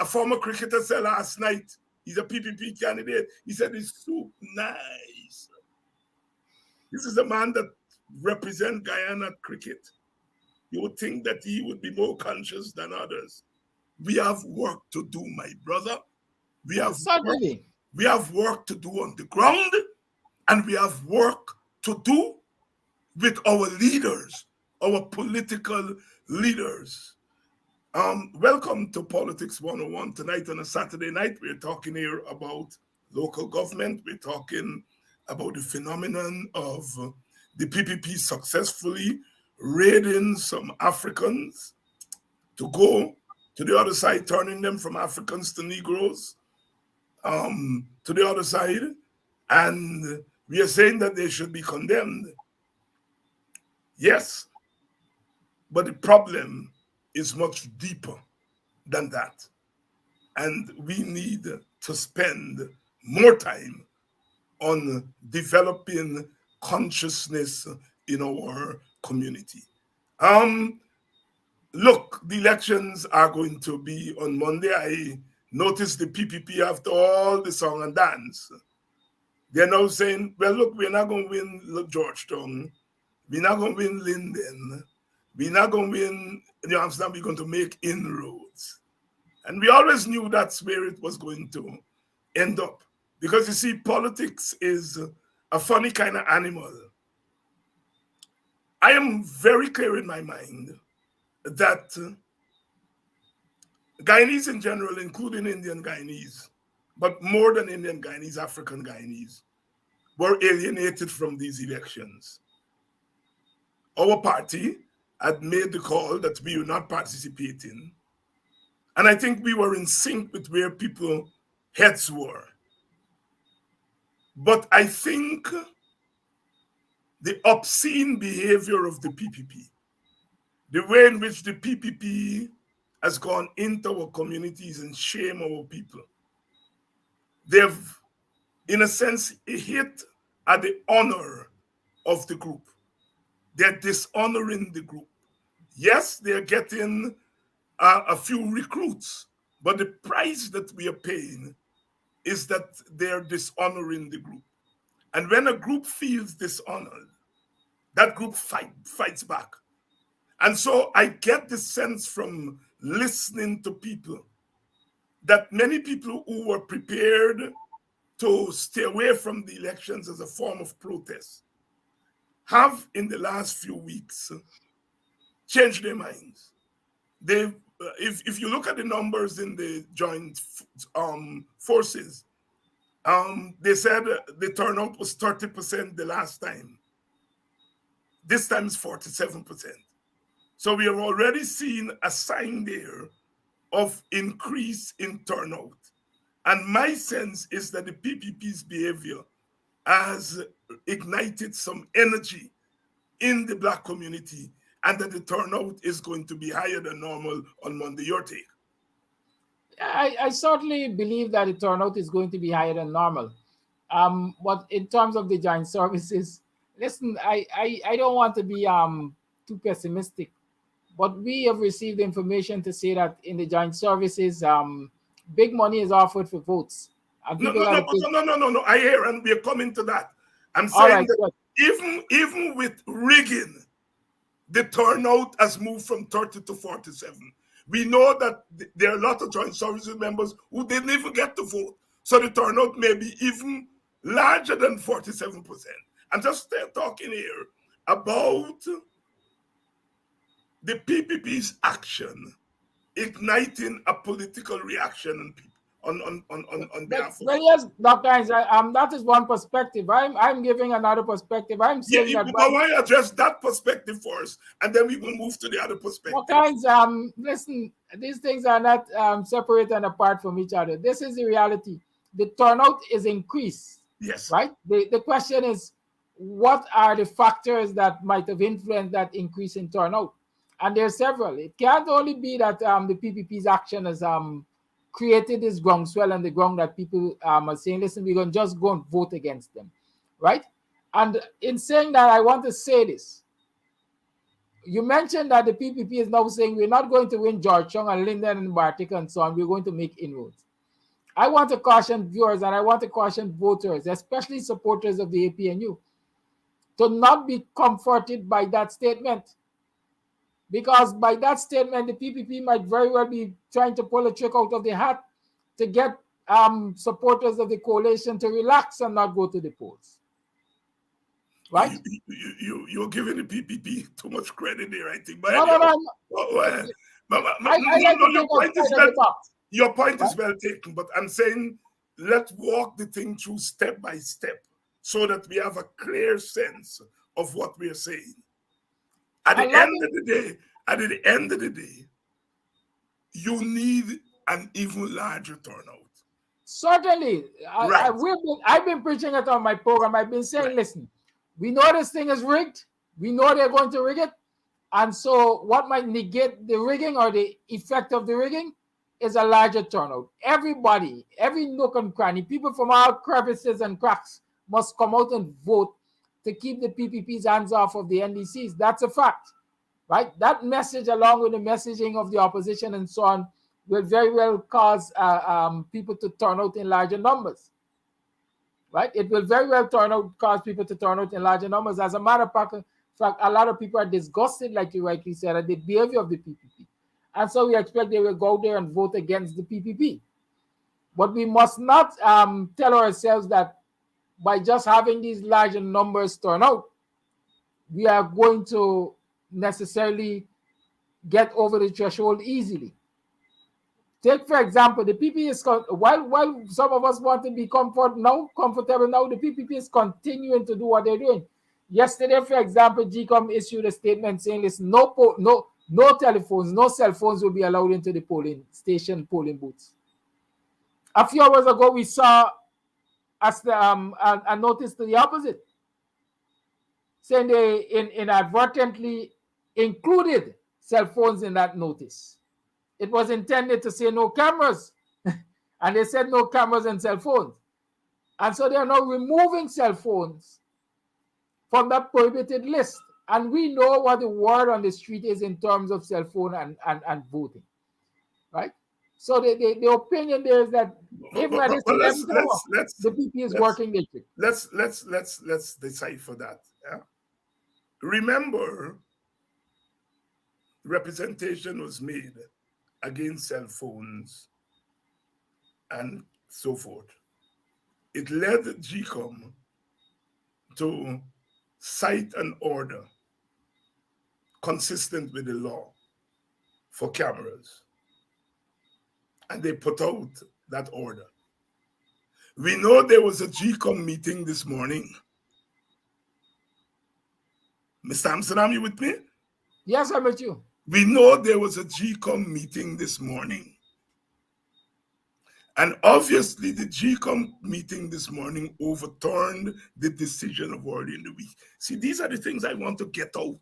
S3: a former cricketer say last night, he's a PPP candidate, he said his soup nice. This is a man that represents Guyana cricket. You would think that he would be more conscious than others. We have work to do, my brother. We have work to do on the ground, and we have work to do with our leaders, our political leaders. Welcome to Politics 101. Tonight on a Saturday night, we're talking here about local government. We're talking about the phenomenon of the PPP successfully raiding some Africans to go to the other side, turning them from Africans to Negroes, to the other side. And we are saying that they should be condemned. Yes, but the problem is much deeper than that. And we need to spend more time on developing consciousness in our community. Look, the elections are going to be on Monday. I noticed the PPP, after all the song and dance, they're now saying, well, look, we're not going to win Georgetown. We're not going to win Linden. We're not going to win New Amsterdam. We're going to make inroads. And we always knew that's where it was going to end up. Because you see, politics is a funny kind of animal. I am very clear in my mind that Guyanese in general, including Indian Guyanese, but more than Indian Guyanese, African Guyanese, were alienated from these elections. Our party had made the call that we were not participating. And I think we were in sync with where people's heads were. But I think the obscene behavior of the PPP, the way in which the PPP has gone into our communities and shame our people, they've, in a sense, hit at the honor of the group. They're dishonoring the group. Yes, they're getting a few recruits, but the price that we are paying is that they're dishonoring the group. And when a group feels dishonored, that group fights back. And so I get the sense from listening to people that many people who were prepared to stay away from the elections as a form of protest have, in the last few weeks, changed their minds. They've if you look at the numbers in the joint forces, they said the turnout was 30% the last time. This time it's 47%. So we have already seen a sign there of increase in turnout. And my sense is that the PPP's behavior has ignited some energy in the Black community, and that the turnout is going to be higher than normal on Monday. Your take?
S4: I certainly believe that the turnout is going to be higher than normal. But in terms of the joint services, listen, I don't want to be too pessimistic, but we have received information to say that in the joint services, big money is offered for votes.
S3: No. I hear, and we're coming to that. I'm saying that even with rigging, the turnout has moved from 30 to 47. We know that there are a lot of joint services members who didn't even get to vote. So the turnout may be even larger than 47%. I'm just talking here about the PPP's action igniting a political reaction in people. On behalf of
S4: yes, Dr. Hines, that is one perspective. I'm giving another perspective. I'm saying that.
S3: But why address that perspective first, and then we will move to the other perspective.
S4: Dr. Hines, listen, these things are not separate and apart from each other. This is the reality. The turnout is increased.
S3: Yes.
S4: Right? The question is, what are the factors that might have influenced that increase in turnout? And there are several. It can't only be that the PPP's action has created this groundswell on the ground that people are saying, listen, we're going to just go and vote against them, right? And in saying that, I want to say this. You mentioned that the PPP is now saying we're not going to win Georgetown and Linden and Bartica and so on. We're going to make inroads. I want to caution viewers and I want to caution voters, especially supporters of the APNU, to not be comforted by that statement. Because by that statement, the PPP might very well be trying to pull a trick out of the hat to get supporters of the coalition to relax and not go to the polls. Right?
S3: You're giving the PPP too much credit there, I think. But your point is well taken, but I'm saying let's walk the thing through step by step so that we have a clear sense of what we're saying. At the end of the day, you need an even larger turnout.
S4: Certainly. Right. I've been preaching it on my program. I've been saying, listen, we know this thing is rigged. We know they're going to rig it. And so what might negate the rigging or the effect of the rigging is a larger turnout. Everybody, every nook and cranny, people from all crevices and cracks must come out and vote to keep the PPP's hands off of the NDCs. That's a fact, right? That message, along with the messaging of the opposition and so on, will very well cause people to turn out in larger numbers, right? It will very well cause people to turn out in larger numbers. As a matter of fact, a lot of people are disgusted, like you rightly said, at the behavior of the PPP. And so we expect they will go there and vote against the PPP. But we must not tell ourselves that by just having these larger numbers turn out, we are going to necessarily get over the threshold easily. Take, for example, the PPP is, while some of us want to be comfortable now, the PPP is continuing to do what they're doing. Yesterday, for example, GCOM issued a statement saying this: no telephones, no cell phones will be allowed into the polling booths. A few hours ago, we saw a notice to the opposite, saying they inadvertently included cell phones in that notice. It was intended to say no cameras, and they said no cameras and cell phones. And so they are now removing cell phones from that prohibited list. And we know what the word on the street is in terms of cell phone and voting, right? So the opinion there is that even at this the PP is working the trick.
S3: Let's decipher that. Yeah? Remember, representation was made against cell phones and so forth. It led GCOM to cite an order consistent with the law for cameras. And they put out that order. We know there was a GCOM meeting this morning. Mr. Amsterdam, you with me?
S4: Yes, I'm with you.
S3: We know there was a GCOM meeting this morning. And obviously, the GCOM meeting this morning overturned the decision of early in the week. See, these are the things I want to get out.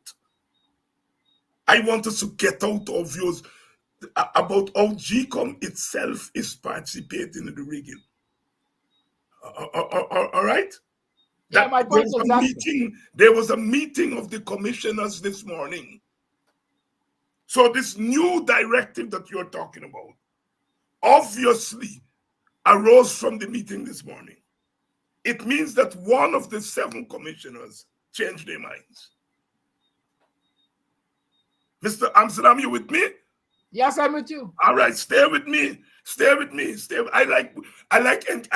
S3: I want us to get out of yours about how GCOM itself is participating in the rigging. All right?
S4: Yeah, my point exactly.
S3: There was a meeting of the commissioners this morning. So this new directive that you're talking about obviously arose from the meeting this morning. It means that one of the 7 commissioners changed their minds. Mr. Amsterdam, you with me?
S4: Yes, I'm with you.
S3: All right, stay with me. I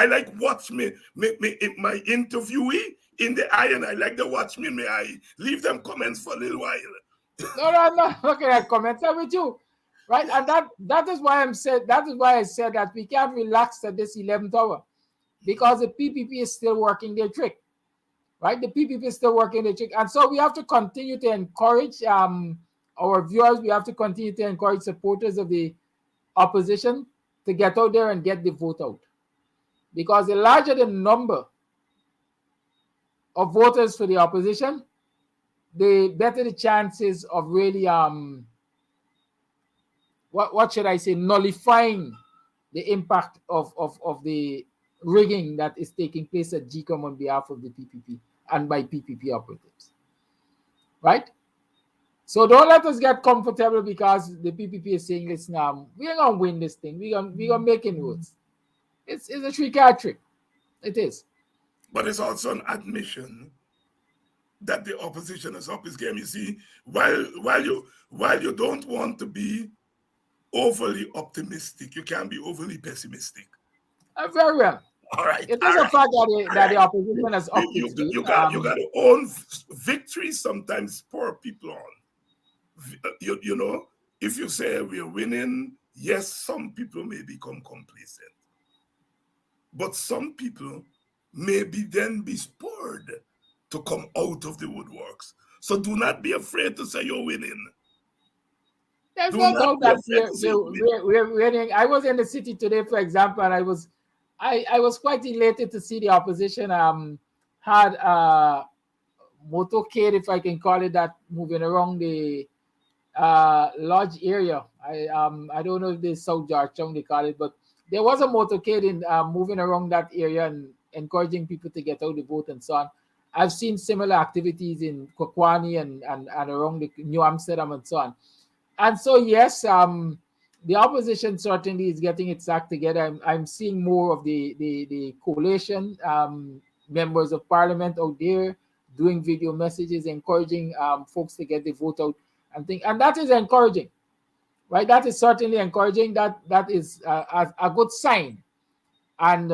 S3: like watch me my interviewee in the eye, and I like to watch me in my eye. Leave them comments for a little while.
S4: No, I'm not looking at comments. I'm with you, right? And that is why I said that we can't relax at this 11th hour, because the PPP is still working their trick, right? The PPP is still working their trick, and so we have to continue to encourage our viewers. We have to continue to encourage supporters of the opposition to get out there and get the vote out, because the larger the number of voters for the opposition, the better the chances of really what should I say, nullifying the impact of the rigging that is taking place at GCOM on behalf of the PPP and by PPP operatives, right? So don't let us get comfortable because the PPP is saying, listen, we're gonna win this thing. We're gonna make inroads. It's a 3-card trick. It is.
S3: But it's also an admission that the opposition is up his game. You see, while you don't want to be overly optimistic, you can be overly pessimistic.
S4: Very well.
S3: All right.
S4: It is a fact that the opposition has upped its game.
S3: You got to own victory. Sometimes pour people on. You know, if you say we're winning, yes, some people may become complacent, but some people may be spurred to come out of the woodworks. So do not be afraid to say you're winning.
S4: There's no doubt that we're winning. I was in the city today, for example, and I was quite elated to see the opposition had a motorcade, if I can call it that, moving around the lodge area. I don't know if this South Georgetown they call it, but there was a motorcade in moving around that area and encouraging people to get out the boat and so on. I've seen similar activities in Kwakwani and around the New Amsterdam and so on. And so yes, the opposition certainly is getting its act together. I'm seeing more of the coalition members of parliament out there doing video messages, encouraging folks to get the vote out and that is encouraging, right? That is certainly encouraging. That is a good sign, and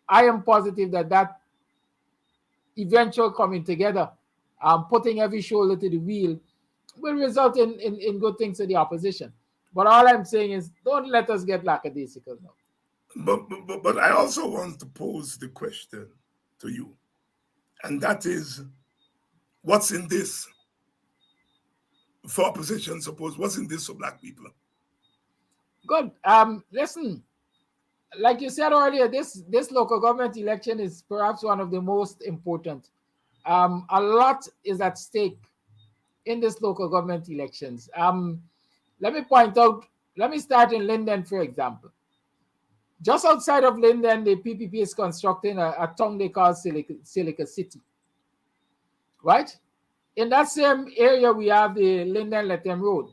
S4: I am positive that eventual coming together, putting every shoulder to the wheel, will result in good things to the opposition. But all I'm saying is, don't let us get lackadaisical now.
S3: But I also want to pose the question to you, and that is, what's in this for opposition? Suppose what's in this for black people?
S4: Good. Listen, like you said earlier, this local government election is perhaps one of the most important. A lot is at stake in this local government elections. Let me point out. Let me start in Linden, for example. Just outside of Linden, the PPP is constructing a town they call Silica City. Right? In that same area, we have the Linden-Lethem Road.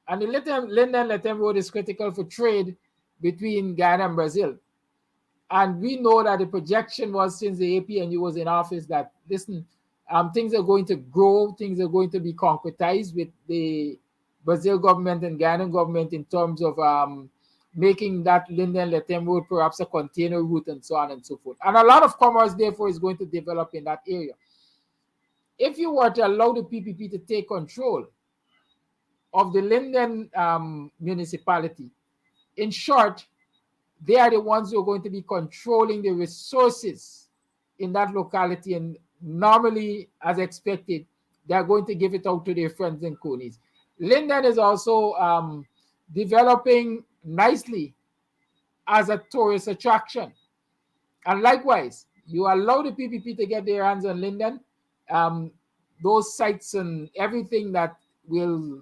S4: And the Linden-Lethem Road is critical for trade between Guyana and Brazil. And we know that the projection was, since the APNU was in office, that, listen, things are going to grow, things are going to be concretized with the Brazil government and Guyana government in terms of making that Linden-Lethem Road perhaps a container route and so on and so forth. And a lot of commerce, therefore, is going to develop in that area. If you were to allow the PPP to take control of the Linden municipality, in short, they are the ones who are going to be controlling the resources in that locality. And normally, as expected, they are going to give it out to their friends and cronies. Linden is also developing nicely as a tourist attraction. And likewise, you allow the PPP to get their hands on Linden, those sites and everything that will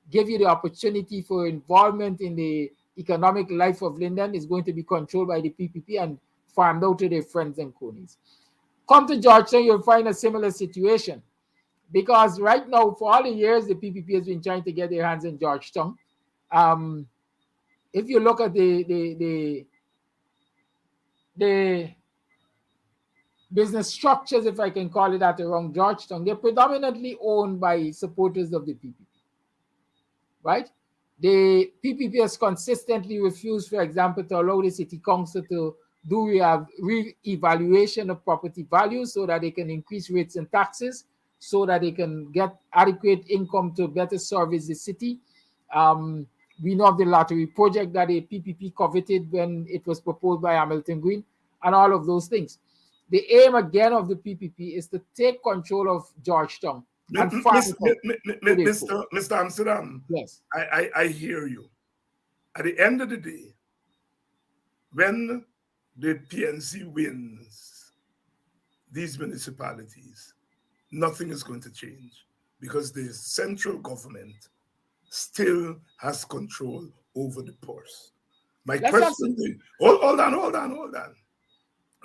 S4: give you the opportunity for involvement in the economic life of Linden is going to be controlled by the PPP and farmed out to their friends and cronies. Come to Georgetown, you'll find a similar situation, because right now, for all the years, the PPP has been trying to get their hands in Georgetown. If you look at the business structures, if I can call it that, around Georgetown, they're predominantly owned by supporters of the PPP, right? The PPP has consistently refused, for example, to allow the city council to do re-evaluation of property values so that they can increase rates and taxes, so that they can get adequate income to better service the city. We know of the lottery project that the PPP coveted when it was proposed by Hamilton Green, and all of those things. The aim again of the PPP is to take control of Georgetown. And
S3: Mr. Amsterdam,
S4: yes,
S3: I hear you. At the end of the day, when the PNC wins these municipalities, nothing is going to change, because the central government still has control over the purse. My question to you, hold on.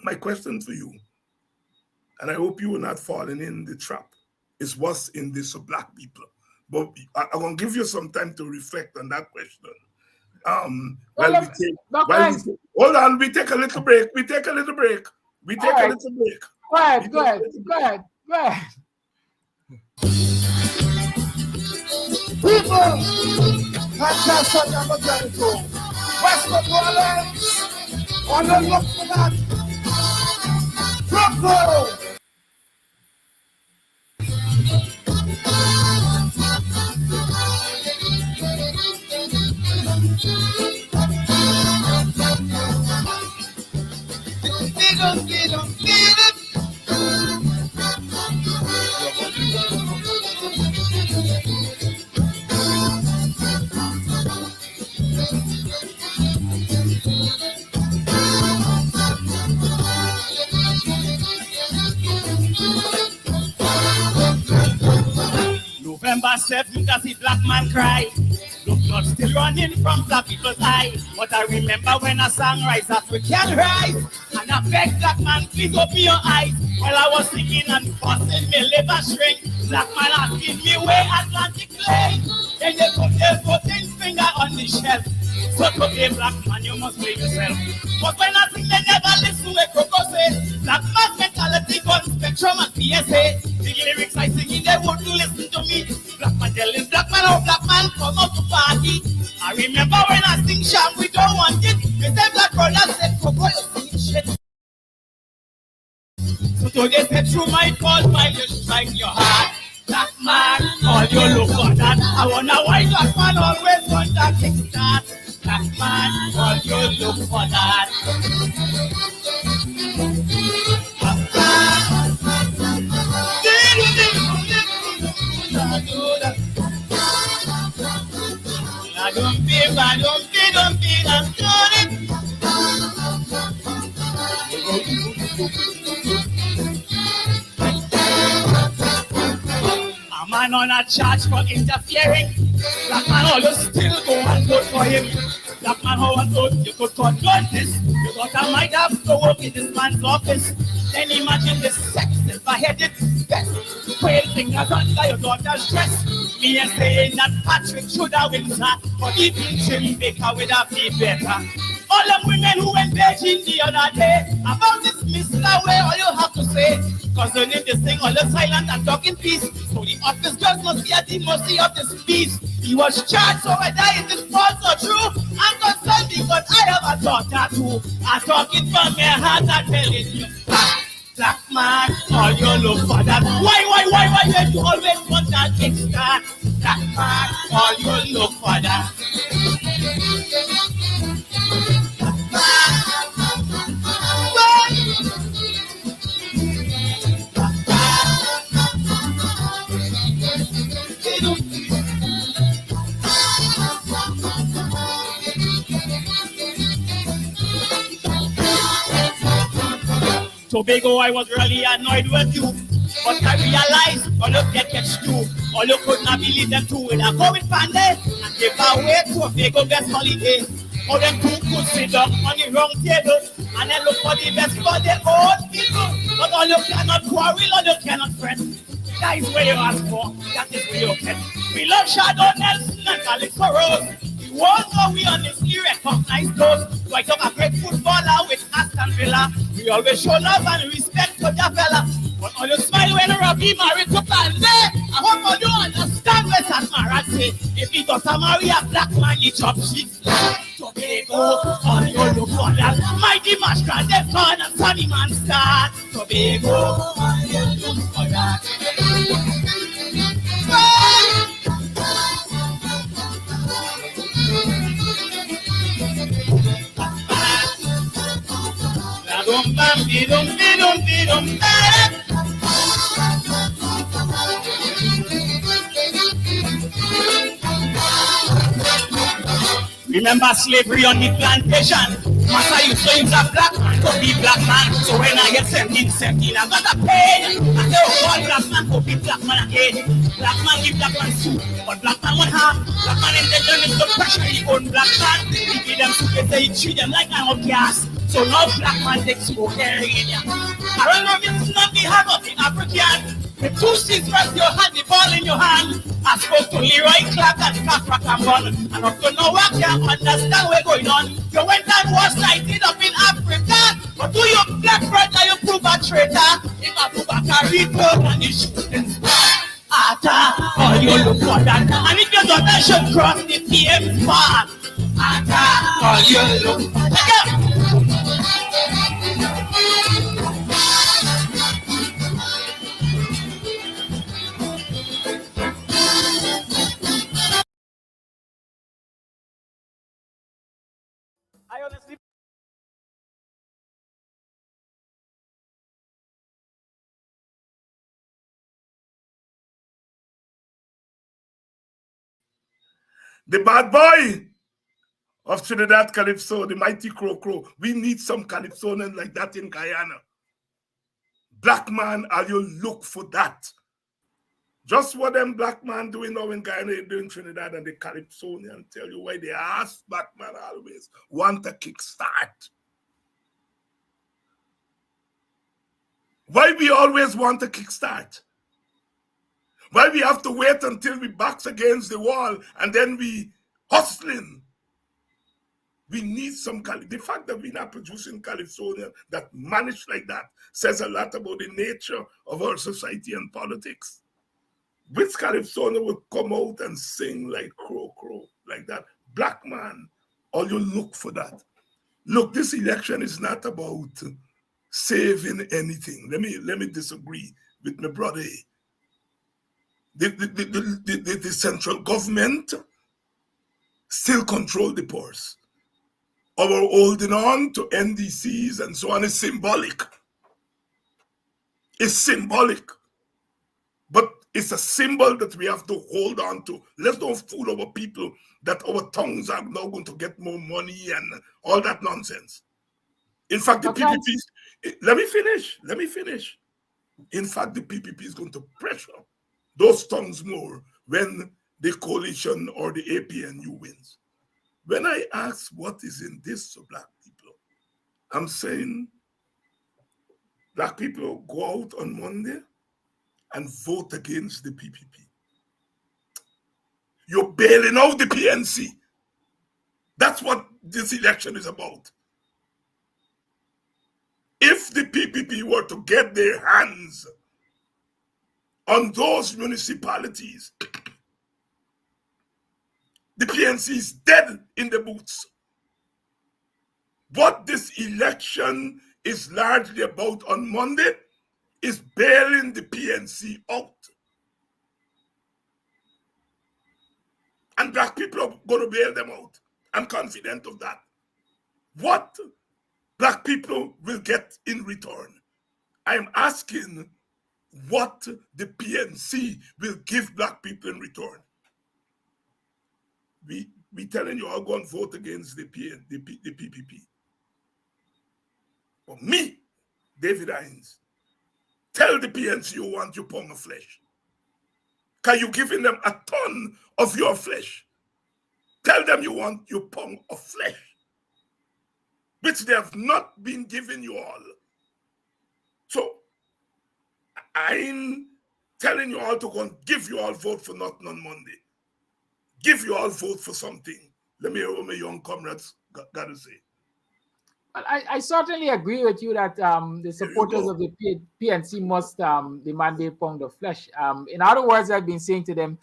S3: My question to you, and I hope you are not falling in the trap, is what's in this for black people. But I want to give you some time to reflect on that question. Hold on, we take a little break.
S4: Go ahead.
S2: People, fantastic, I'm going to go. West of Orleans, on the look for that. Brooklyn. Get 'em.
S5: November 7th, I see black man cry. Look, blood still running from black people's eye. But I remember when I sang Rise African Rise. And I begged black man, please open your eyes. While I was singing and busting me liver shrink, black man asking me where Atlantic lay. Then they put their 14 finger on the shelf. So today, black man, you must blame yourself. But when I sing, they never listen to Coco say. Black man mentality, gun spectrum and PSA. The lyrics I sing, they won't listen to me. Black man telling black man, oh black man, come out to party. I remember when I sing Sham, we don't want it. They said black brother said, Coco, you sing shit. So today, step through my call while you strike your heart. Black man, all you look for that. I wonder why black man always want that kickstart. Black man, all you look for that. A man on a charge for interfering. Black man always still go and vote for him. Black man, how I thought you could control this. You thought I might have to work in this man's office. Then imagine the sex if I had it best. Quail fingers under your daughter's dress. Me and saying that Patrick should have win, sir. But even Jim Baker would have been better. All them women who went begging the other day about this Mr. Way, all you have to say. Cause they need this thing all the silent and talking peace. So the office girls must be at the mercy of this peace. He was charged, so whether it is false or true, I'm concerned because I have a daughter too. I'm talking from my heart, I'm telling you. Black man, all you look for that. Why, when you always want that extra? Black man, all you look for that. Tobago, I was really annoyed with you, but I realized all you get too. All you could not believe them too. With a COVID pandemic and give away Tobago best holiday. All them two could sit down on the wrong table and then look for the best for their own people. But all you cannot quarrel, all you cannot fret. That is where you ask for, that is where you get. We love Shadow Nelson and Calypso Rose. We won't go we on this recognized those. So I talk a great footballer with Aston Villa. We always show love and respect to that fella. But all you smile when Robbie married to Palme. I hope all you understand what Samara say. If he does marry a black man, he chop shit. Tobago, all you look for that. Mighty Mashka, they've gone and sunny man start. Tobago, all you look for that. Remember slavery on the plantation? Master used to use a black man to be black man. So when I get 17, I got a pain. I say, oh, all black man to be black man again. Black man give black man soup, but black man won't have. Black man intention is to pressure his own black man. He give them soup, they say he treat them like an outcast. So now black man takes smoke carrying in ya. I remember this is not the half of the African. The two seats rest your hand, the ball in your hand. I spoke to Leroy Clark and Capra Campbell. And up to now I can't understand what's going on. You went and was knighted up in Africa. But do you black brother, you prove a traitor. If I prove a carito and you shooting star. Ata, all you look for that. And if your daughter should cross the PM path. Ata, all you look for that. I honestly
S3: the bad boy of Trinidad Calypso, the mighty Crow. We need some Calypsonians like that in Guyana. Black man, are you look for that? Just what them black man doing now in Guyana, doing Trinidad and the Calypsonian, tell you why they ask black man always want a kickstart. Why we always want a kickstart? Why we have to wait until we backs against the wall and then we hustling? We need some the fact that we're not producing Calypsonian that managed like that says a lot about the nature of our society and politics. Which Calypsonian would come out and sing like crow, like that? Black man, all you look for that. Look, this election is not about saving anything. Let me disagree with my brother. The central government still control the purse. Our holding on to NDCs and so on is symbolic. It's symbolic. But it's a symbol that we have to hold on to. Let's don't fool our people that our tongues are now going to get more money and all that nonsense. In fact, the PPP, let me finish. In fact, the PPP is going to pressure those tongues more when the coalition or the APNU wins. When I ask what is in this to black people, I'm saying black people go out on Monday and vote against the PPP. You're bailing out the PNC. That's what this election is about. If the PPP were to get their hands on those municipalities, the PNC is dead in the boots. What this election is largely about on Monday is bailing the PNC out. And black people are going to bail them out. I'm confident of that. What black people will get in return? I'm asking what the PNC will give black people in return. We telling you all go and vote against the PPP. For me, David Hines, tell the PNC you want your pound of flesh. Because you're giving them a ton of your flesh. Tell them you want your pound of flesh, which they have not been giving you all. So I'm telling you all to go and give you all vote for nothing on Monday. Give you all vote for something. Let me hear what my young comrades got to say.
S4: Well, I certainly agree with you that the supporters of the PNC must demand their pound of flesh. In other words, I've been saying to them,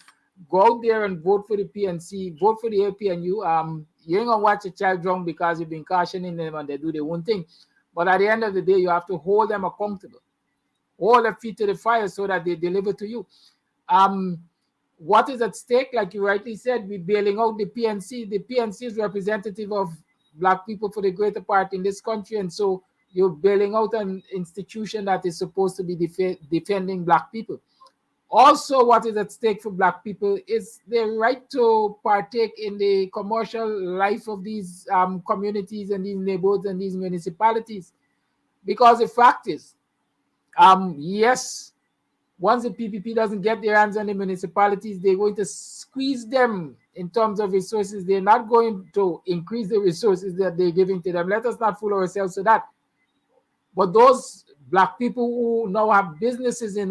S4: go out there and vote for the PNC, vote for the APNU. You ain't going to watch a child drown because you've been cautioning them and they do their own thing. But at the end of the day, you have to hold them accountable. Hold their feet to the fire so that they deliver to you. What is at stake? Like you rightly said, we're bailing out the PNC. The PNC is representative of black people for the greater part in this country. And so you're bailing out an institution that is supposed to be defending black people. Also, what is at stake for black people is their right to partake in the commercial life of these communities and these neighborhoods and these municipalities. Because the fact is, yes, once the PPP doesn't get their hands on the municipalities, they're going to squeeze them in terms of resources. They're not going to increase the resources that they're giving to them. Let us not fool ourselves to that. But those black people who now have businesses in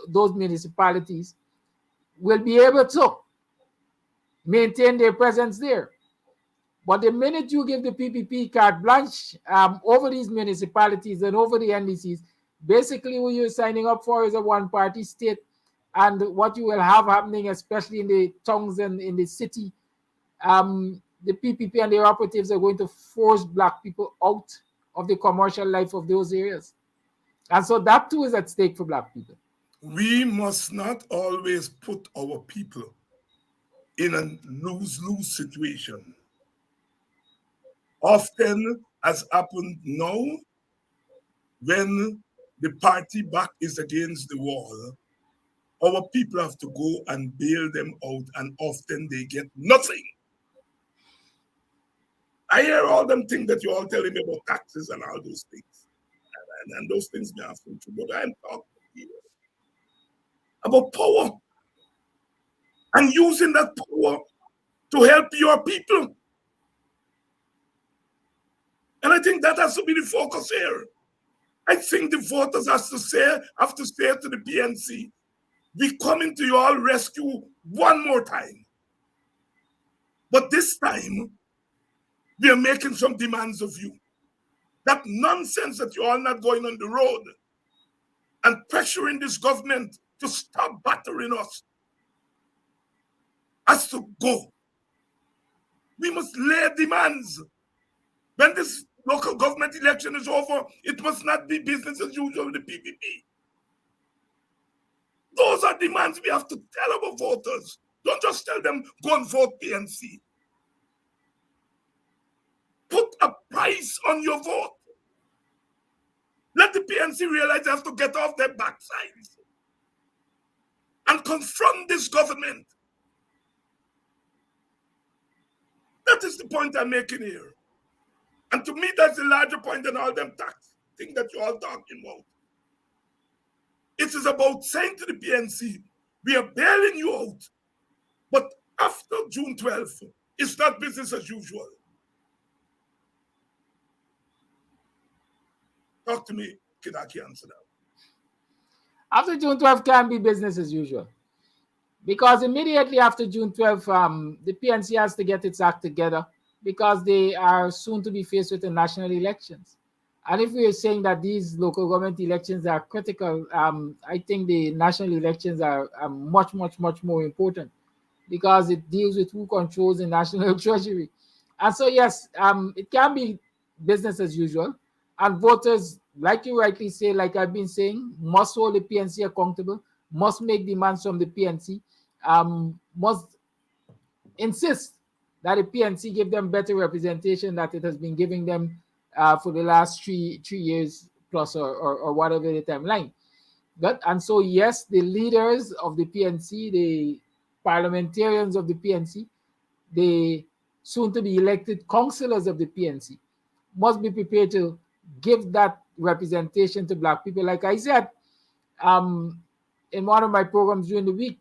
S4: those municipalities will be able to maintain their presence there. But the minute you give the PPP carte blanche over these municipalities and over the NDCs, basically what you're signing up for is a one-party state. And what you will have happening, especially in the towns and in the city, the PPP and their operatives are going to force black people out of the commercial life of those areas. And so that too is at stake for black people.
S3: We must not always put our people in a lose-lose situation. Often, as happened now, when the party back is against the wall, our people have to go and bail them out, and often they get nothing. I hear all them things that you all telling me about taxes and all those things. And those things may have to, but I'm talking here about power. and using that power to help your people. And I think that has to be the focus here. I think the voters have to say to the PNC, we coming to your rescue one more time. But this time, we are making some demands of you. That nonsense that you're all not going on the road and pressuring this government to stop battering us has to go. We must lay demands. When this local government election is over, it must not be business as usual with the PPP. Those are demands we have to tell our voters. Don't just tell them, go and vote PNC. Put a price on your vote. Let the PNC realize they have to get off their backsides and confront this government. That is the point I'm making here. And to me, that's a larger point than all them tax things that you're all talking about. It is about saying to the PNC, we are bailing you out, but after June 12th, it's not business as usual. Talk to me, Kidaki, answer that.
S4: After June 12th can be business as usual. Because immediately after June 12th, the PNC has to get its act together because they are soon to be faced with the national elections. And if we are saying that these local government elections are critical, I think the national elections are much, much, much more important because it deals with who controls the national treasury. And so, yes, it can be business as usual. And voters, like you rightly say, like I've been saying, must hold the PNC accountable, must make demands from the PNC, must insist that the PNC give them better representation that it has been giving them for the last three years plus or whatever the timeline. And so, yes, the leaders of the PNC, the parliamentarians of the PNC, the soon-to-be elected councillors of the PNC must be prepared to give that representation to Black people. Like I said, in one of my programs during the week,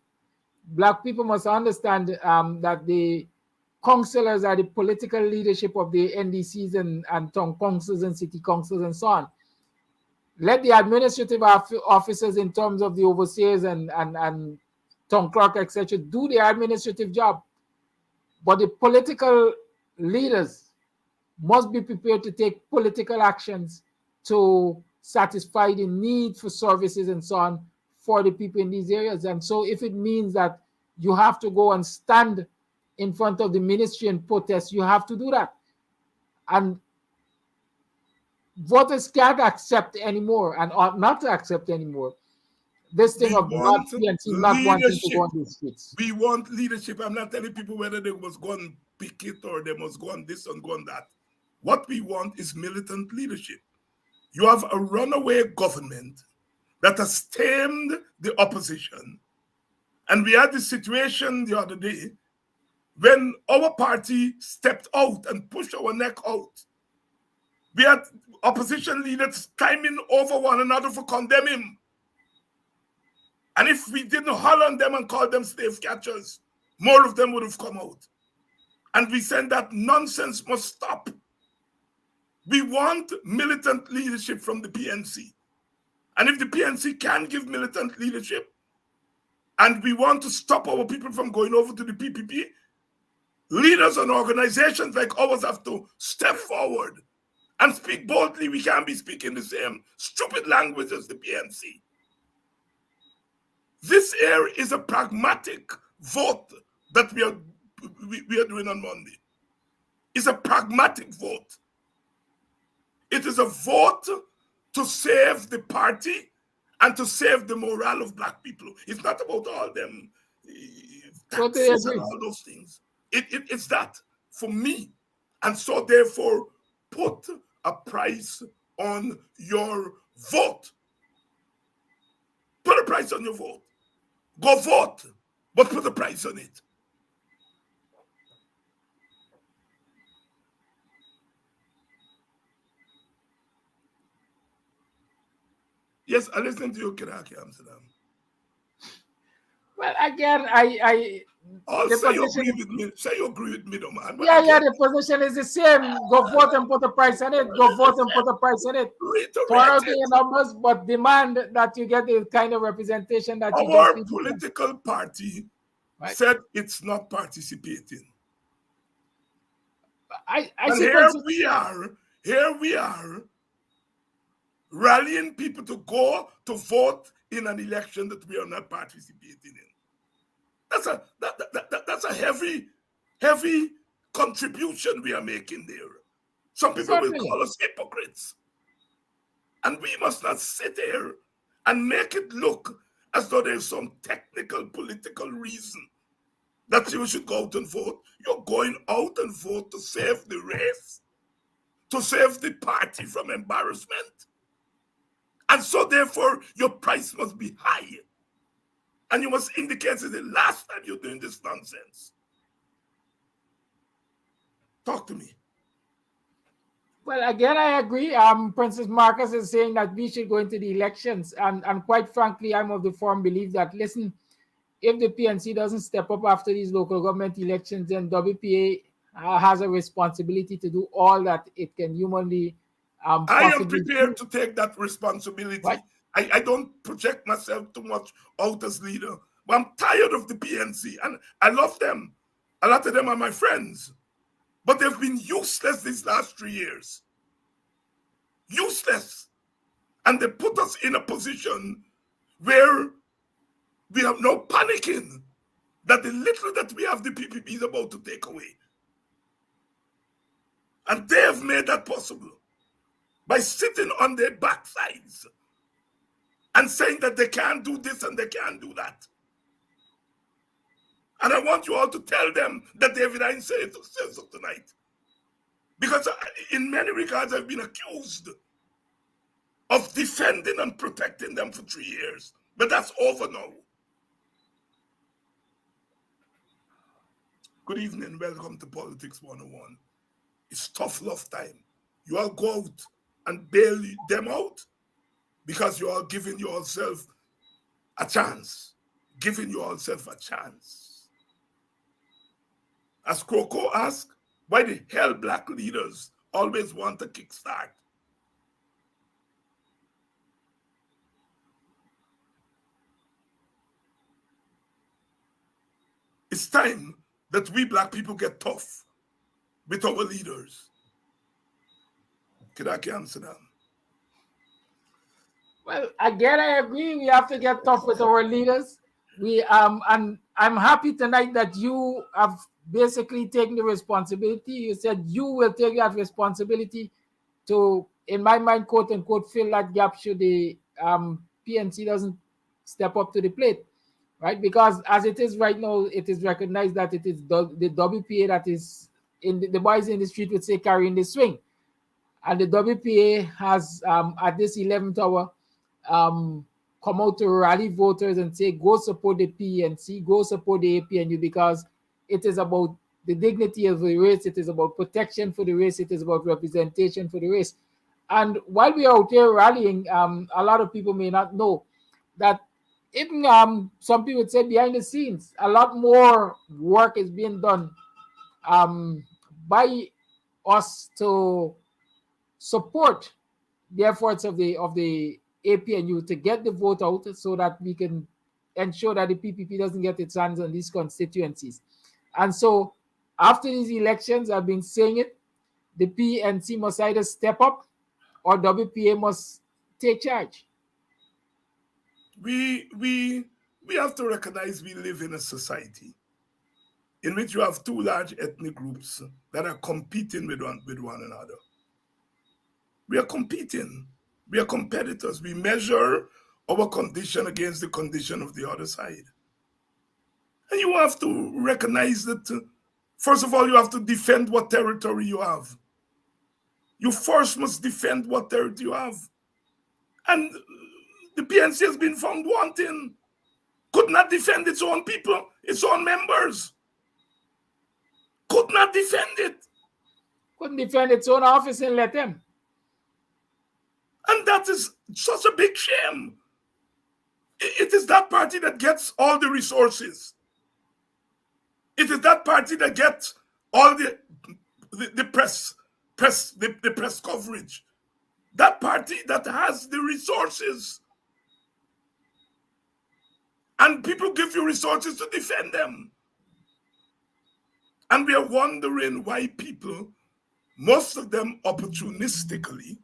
S4: Black people must understand that the councillors are the political leadership of the NDCs and town councils and city councils and so on. Let the administrative officers in terms of the overseers and town clerk, etc., do their administrative job. But the political leaders must be prepared to take political actions to satisfy the need for services and so on for the people in these areas. And so if it means that you have to go and stand in front of the ministry and protest, you have to do that. And voters can't accept anymore and ought not to accept anymore this thing of not wanting to go on the streets.
S3: We want leadership. I'm not telling people whether they must go and pick it or they must go on this and go on that. What we want is militant leadership. You have a runaway government that has tamed the opposition. And we had this situation the other day when our party stepped out and pushed our neck out. We had opposition leaders climbing over one another for condemning. And if we didn't holler on them and call them slave catchers, more of them would have come out. And we said that nonsense must stop. We want militant leadership from the PNC. And if the PNC can give militant leadership, and we want to stop our people from going over to the PPP, leaders and organizations like ours have to step forward and speak boldly. We can't be speaking the same stupid language as the PNC. This here is a pragmatic vote that we are doing on Monday. It's a pragmatic vote. It is a vote to save the party and to save the morale of Black people. It's not about all them taxes and all those things. It's that for me. And so therefore, put a price on your vote. Put a price on your vote. Go vote, but put a price on it. Yes, I listen to you, Kiraki Amsterdam.
S4: Well, again, I
S3: Also, you agree with me. Say you agree with me, though, man.
S4: Yeah, the position is the same. Go vote and put a price on it. Go vote and put a price on it. Turn out your numbers, but demand that you get the kind of representation that you
S3: our
S4: just
S3: political party said it's not participating.
S4: I
S3: and here we are, rallying people to go to vote in an election that we are not participating in. That's a heavy contribution we are making there. Some people will call us hypocrites. And we must not sit here and make it look as though there's some technical political reason that you should go out and vote. You're going out and vote to save the race, to save the party from embarrassment. And so therefore, your price must be high. And you must indicate it's the last time you're doing this nonsense. Talk to me.
S4: Well, again, I agree. Princess Marcus is saying that we should go into the elections. And quite frankly, I'm of the firm belief that, listen, if the PNC doesn't step up after these local government elections, then WPA has a responsibility to do all that it can humanly
S3: I am prepared to take that responsibility.
S4: Right.
S3: I don't project myself too much out as leader, but I'm tired of the PNC, and I love them. A lot of them are my friends, but they've been useless these last 3 years. Useless. And they put us in a position where we have no panicking that the little that we have, the PPP is about to take away. And they have made that possible by sitting on their backsides and saying that they can't do this and they can't do that. And I want you all to tell them that David Hines says so tonight. Because in many regards, I've been accused of defending and protecting them for 3 years. But that's over now. Good evening. Welcome to Politics 101. It's tough love time. You all go out and bail them out because you are giving yourself a chance. Giving yourself a chance. As Kroko asked, why the hell black leaders always want a kickstart? It's time that we black people get tough with our leaders. Kidaki answer that.
S4: Well, again, I agree. We have to get tough with our leaders. And I'm happy tonight that you have basically taken the responsibility. You said you will take that responsibility to, in my mind, quote unquote, fill that gap should the PNC doesn't step up to the plate, right? Because as it is right now, it is recognized that it is the WPA that is in the boys in the street would say carrying the swing, and the WPA has at this 11th hour come out to rally voters and say, go support the PNC, go support the APNU, because it is about the dignity of the race, it is about protection for the race, it is about representation for the race. And while we are out here rallying, a lot of people may not know that even some people would say behind the scenes, a lot more work is being done by us to support the efforts of the APNU to get the vote out so that we can ensure that the PPP doesn't get its hands on these constituencies. And so after these elections, I've been saying it, the PNC must either step up or WPA must take charge.
S3: We have to recognize we live in a society in which you have two large ethnic groups that are competing with one another. We are competing. We are competitors. We measure our condition against the condition of the other side. And you have to recognize that, first of all, you have to defend what territory you have. You first must defend what territory you have. And the PNC has been found wanting. Could not defend its own people, its own members. Could not defend it.
S4: Couldn't defend its own office and let them.
S3: And that is such a big shame. It is that party that gets all the resources. It is that party that gets all the press coverage. That party that has the resources. And people give you resources to defend them. And we are wondering why people, most of them opportunistically,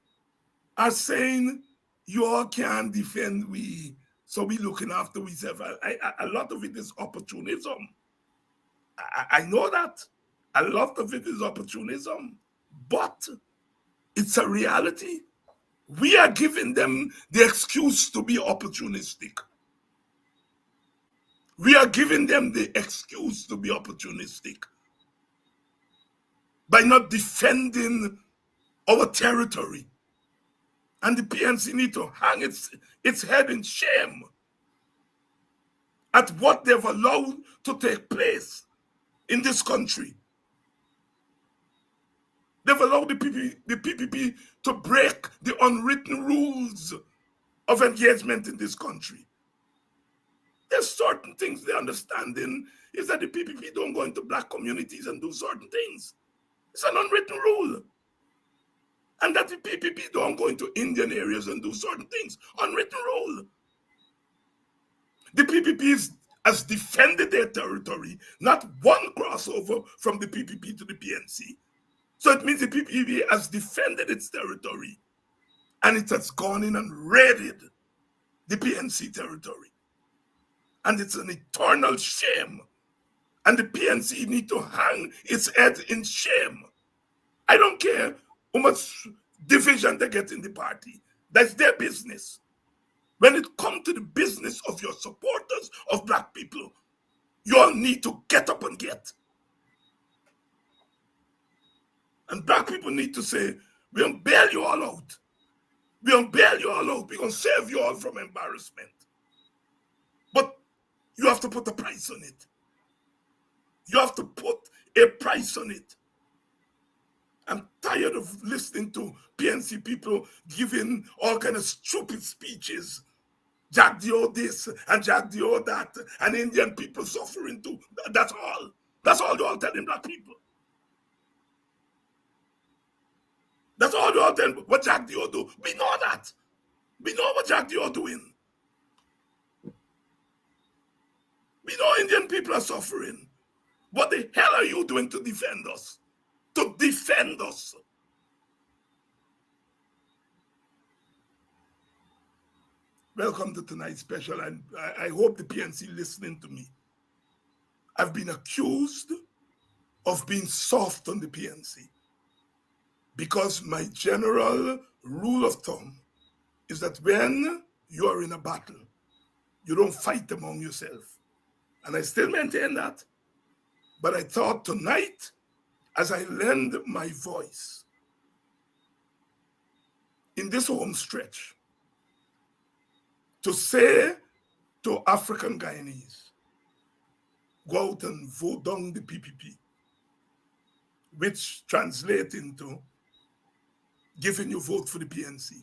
S3: are saying, you all can't defend we, so we looking after we self. A lot of it is opportunism. I know that. A lot of it is opportunism. But it's a reality. We are giving them the excuse to be opportunistic. We are giving them the excuse to be opportunistic by not defending our territory. And the PNC need to hang its head in shame at what they've allowed to take place in this country. They've allowed the PPP to break the unwritten rules of engagement in this country. There's certain things they're understanding is that the PPP don't go into black communities and do certain things. It's an unwritten rule. And that the PPP don't go into Indian areas and do certain things. Unwritten rule. The PPP has defended their territory, not one crossover from the PPP to the PNC. So it means the PPP has defended its territory and it has gone in and raided the PNC territory. And it's an eternal shame. And the PNC need to hang its head in shame. I don't care how much division they get in the party. That's their business. When it comes to the business of your supporters of black people, you all need to get up and get. And black people need to say, we're going to bail you all out. We're going to bail you all out. We're going to save you all from embarrassment. But you have to put a price on it. You have to put a price on it. I'm tired of listening to PNC people giving all kind of stupid speeches. Jack Dio this and Jack Dio that, and Indian people suffering too. That's all. That's all you all telling black people. That's all you all telling what Jack Dio do. We know that. We know what Jack Dio doing. We know Indian people are suffering. What the hell are you doing to defend us? To defend us. Welcome to tonight's special, and I hope the PNC listening to me. I've been accused of being soft on the PNC because my general rule of thumb is that when you are in a battle, you don't fight among yourself. And I still maintain that. But I thought tonight, as I lend my voice in this home stretch, to say to African Guyanese, go out and vote down the PPP, which translates into giving you vote for the PNC.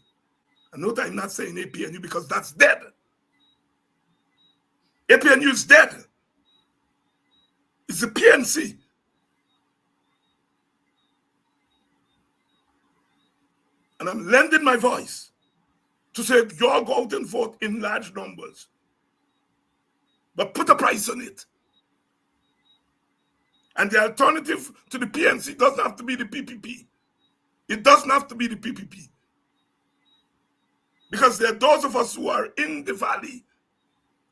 S3: And note I'm not saying APNU because that's dead. APNU is dead. It's the PNC. And I'm lending my voice to say, you all go out and vote in large numbers. But put a price on it. And the alternative to the PNC doesn't have to be the PPP. It doesn't have to be the PPP. Because there are those of us who are in the valley,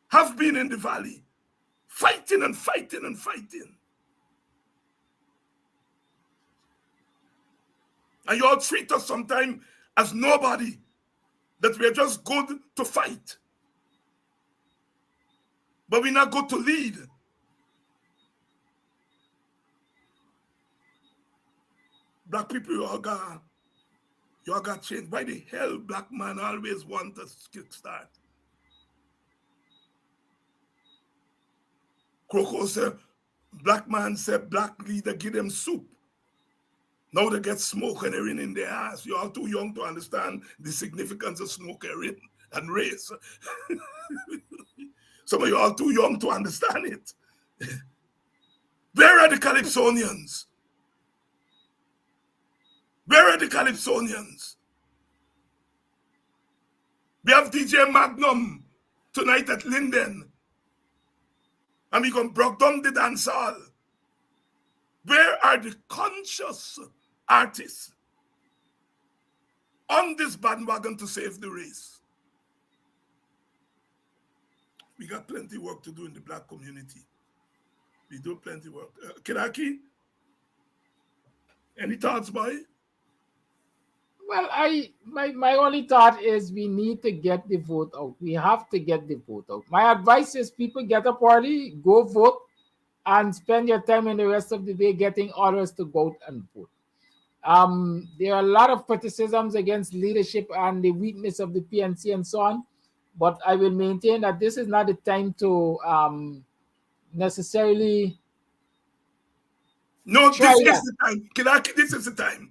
S3: have been in the valley, fighting and fighting and fighting. And you all treat us sometimes as nobody, that we're just good to fight. But we're not good to lead. Black people, you all got changed. Why the hell black man always want us to kickstart? Kroko said, black man said, black leader give them soup. Now they get smoke and everything in their ass. You're all too young to understand the significance of smoke and race. Some of you are too young to understand it. We the Calypsonians? Where are the Calypsonians? We have DJ Magnum tonight at Linden. And we going to break down the dance hall. Where are the conscious artists on this bandwagon to save the race? We got plenty work to do in the black community. We do plenty work. Kiraki, any thoughts, boy?
S4: Well, my only thought is we need to get the vote out. We have to get the vote out. My advice is people get up early, go vote, and spend your time in the rest of the day getting others to go out and vote. There are a lot of criticisms against leadership and the weakness of the PNC and so on, but I will maintain that this is not the time to necessarily.
S3: No, this is the time. Kiraki, this is the time.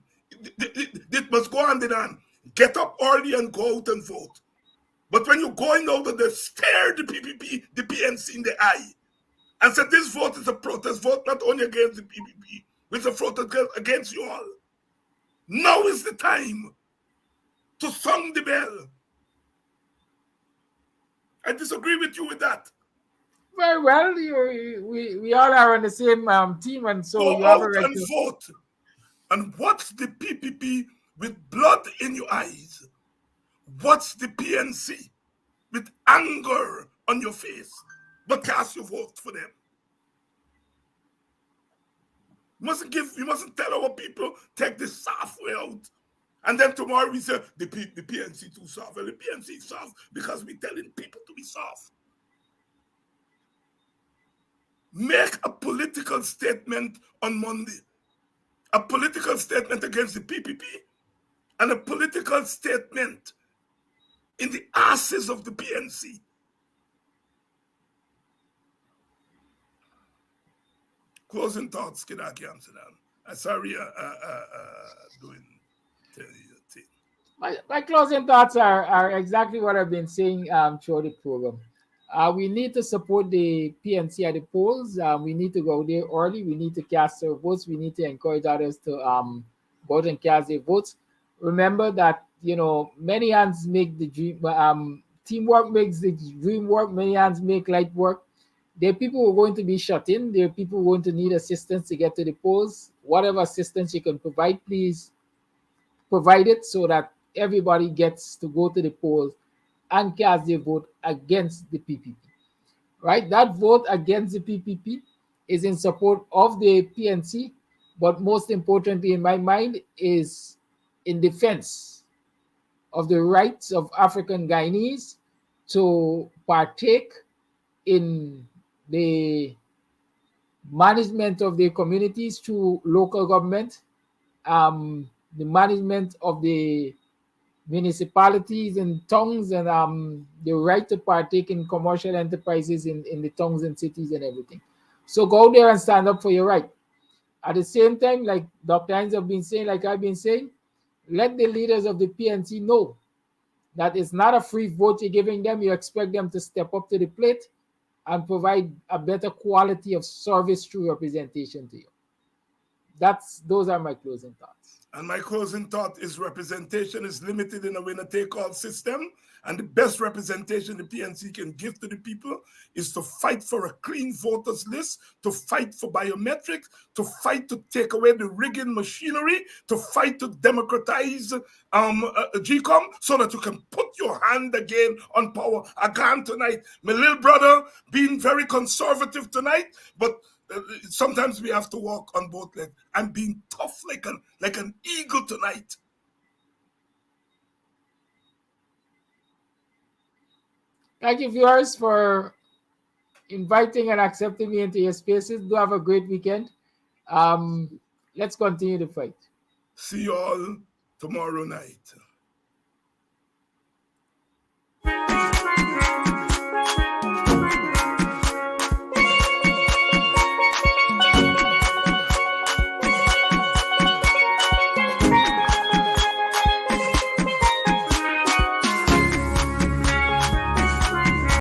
S3: It must go hand in hand. Get up early and go out and vote. But when you're going out there, stare the PPP, the PNC in the eye and say this vote is a protest vote, not only against the PPP, it's a protest against you all. Now is the time to sound the bell. I disagree with you with that.
S4: Very well, we all are on the same team, and so
S3: go
S4: you have a
S3: out
S4: right
S3: and
S4: to
S3: vote and watch the PPP with blood in your eyes. Watch the PNC with anger on your face, but cast your vote for them. You mustn't tell our people take the soft way out, and then tomorrow we say the PNC too soft. Well, the PNC is soft because we're telling people to be soft. Make a political statement on Monday. A political statement against the PPP and a political statement in the asses of the PNC. Closing thoughts, Kidaki Amsterdam. Sorry, doing the thing.
S4: My closing thoughts are exactly what I've been saying throughout the program. We need to support the PNC at the polls. We need to go there early. We need to cast our votes. We need to encourage others to vote and cast their votes. Remember that, many hands make the dream. Teamwork makes the dream work. Many hands make light work. There are people who are going to be shut in. There are people who are going to need assistance to get to the polls. Whatever assistance you can provide, please provide it so that everybody gets to go to the polls and cast their vote against the PPP, right? That vote against the PPP is in support of the PNC, but most importantly in my mind is in defense of the rights of African Guyanese to partake in the management of their communities through local government, the management of the municipalities and towns, and the right to partake in commercial enterprises in the towns and cities and everything. So go there and stand up for your right. At the same time, like Dr. Hines have been saying, like I've been saying, let the leaders of the PNC know that it's not a free vote you're giving them. You expect them to step up to the plate and provide a better quality of service through representation to you. Those are my closing thoughts.
S3: And my closing thought is representation is limited in a winner-take-all system. And the best representation the PNC can give to the people is to fight for a clean voters list, to fight for biometrics, to fight to take away the rigging machinery, to fight to democratize GCOM so that you can put your hand again on power. Again tonight, my little brother being very conservative tonight, but sometimes we have to walk on both legs. I'm being tough like an eagle tonight.
S4: Thank you, viewers, for inviting and accepting me into your spaces. Do have a great weekend. Let's continue the fight.
S3: See you all tomorrow night.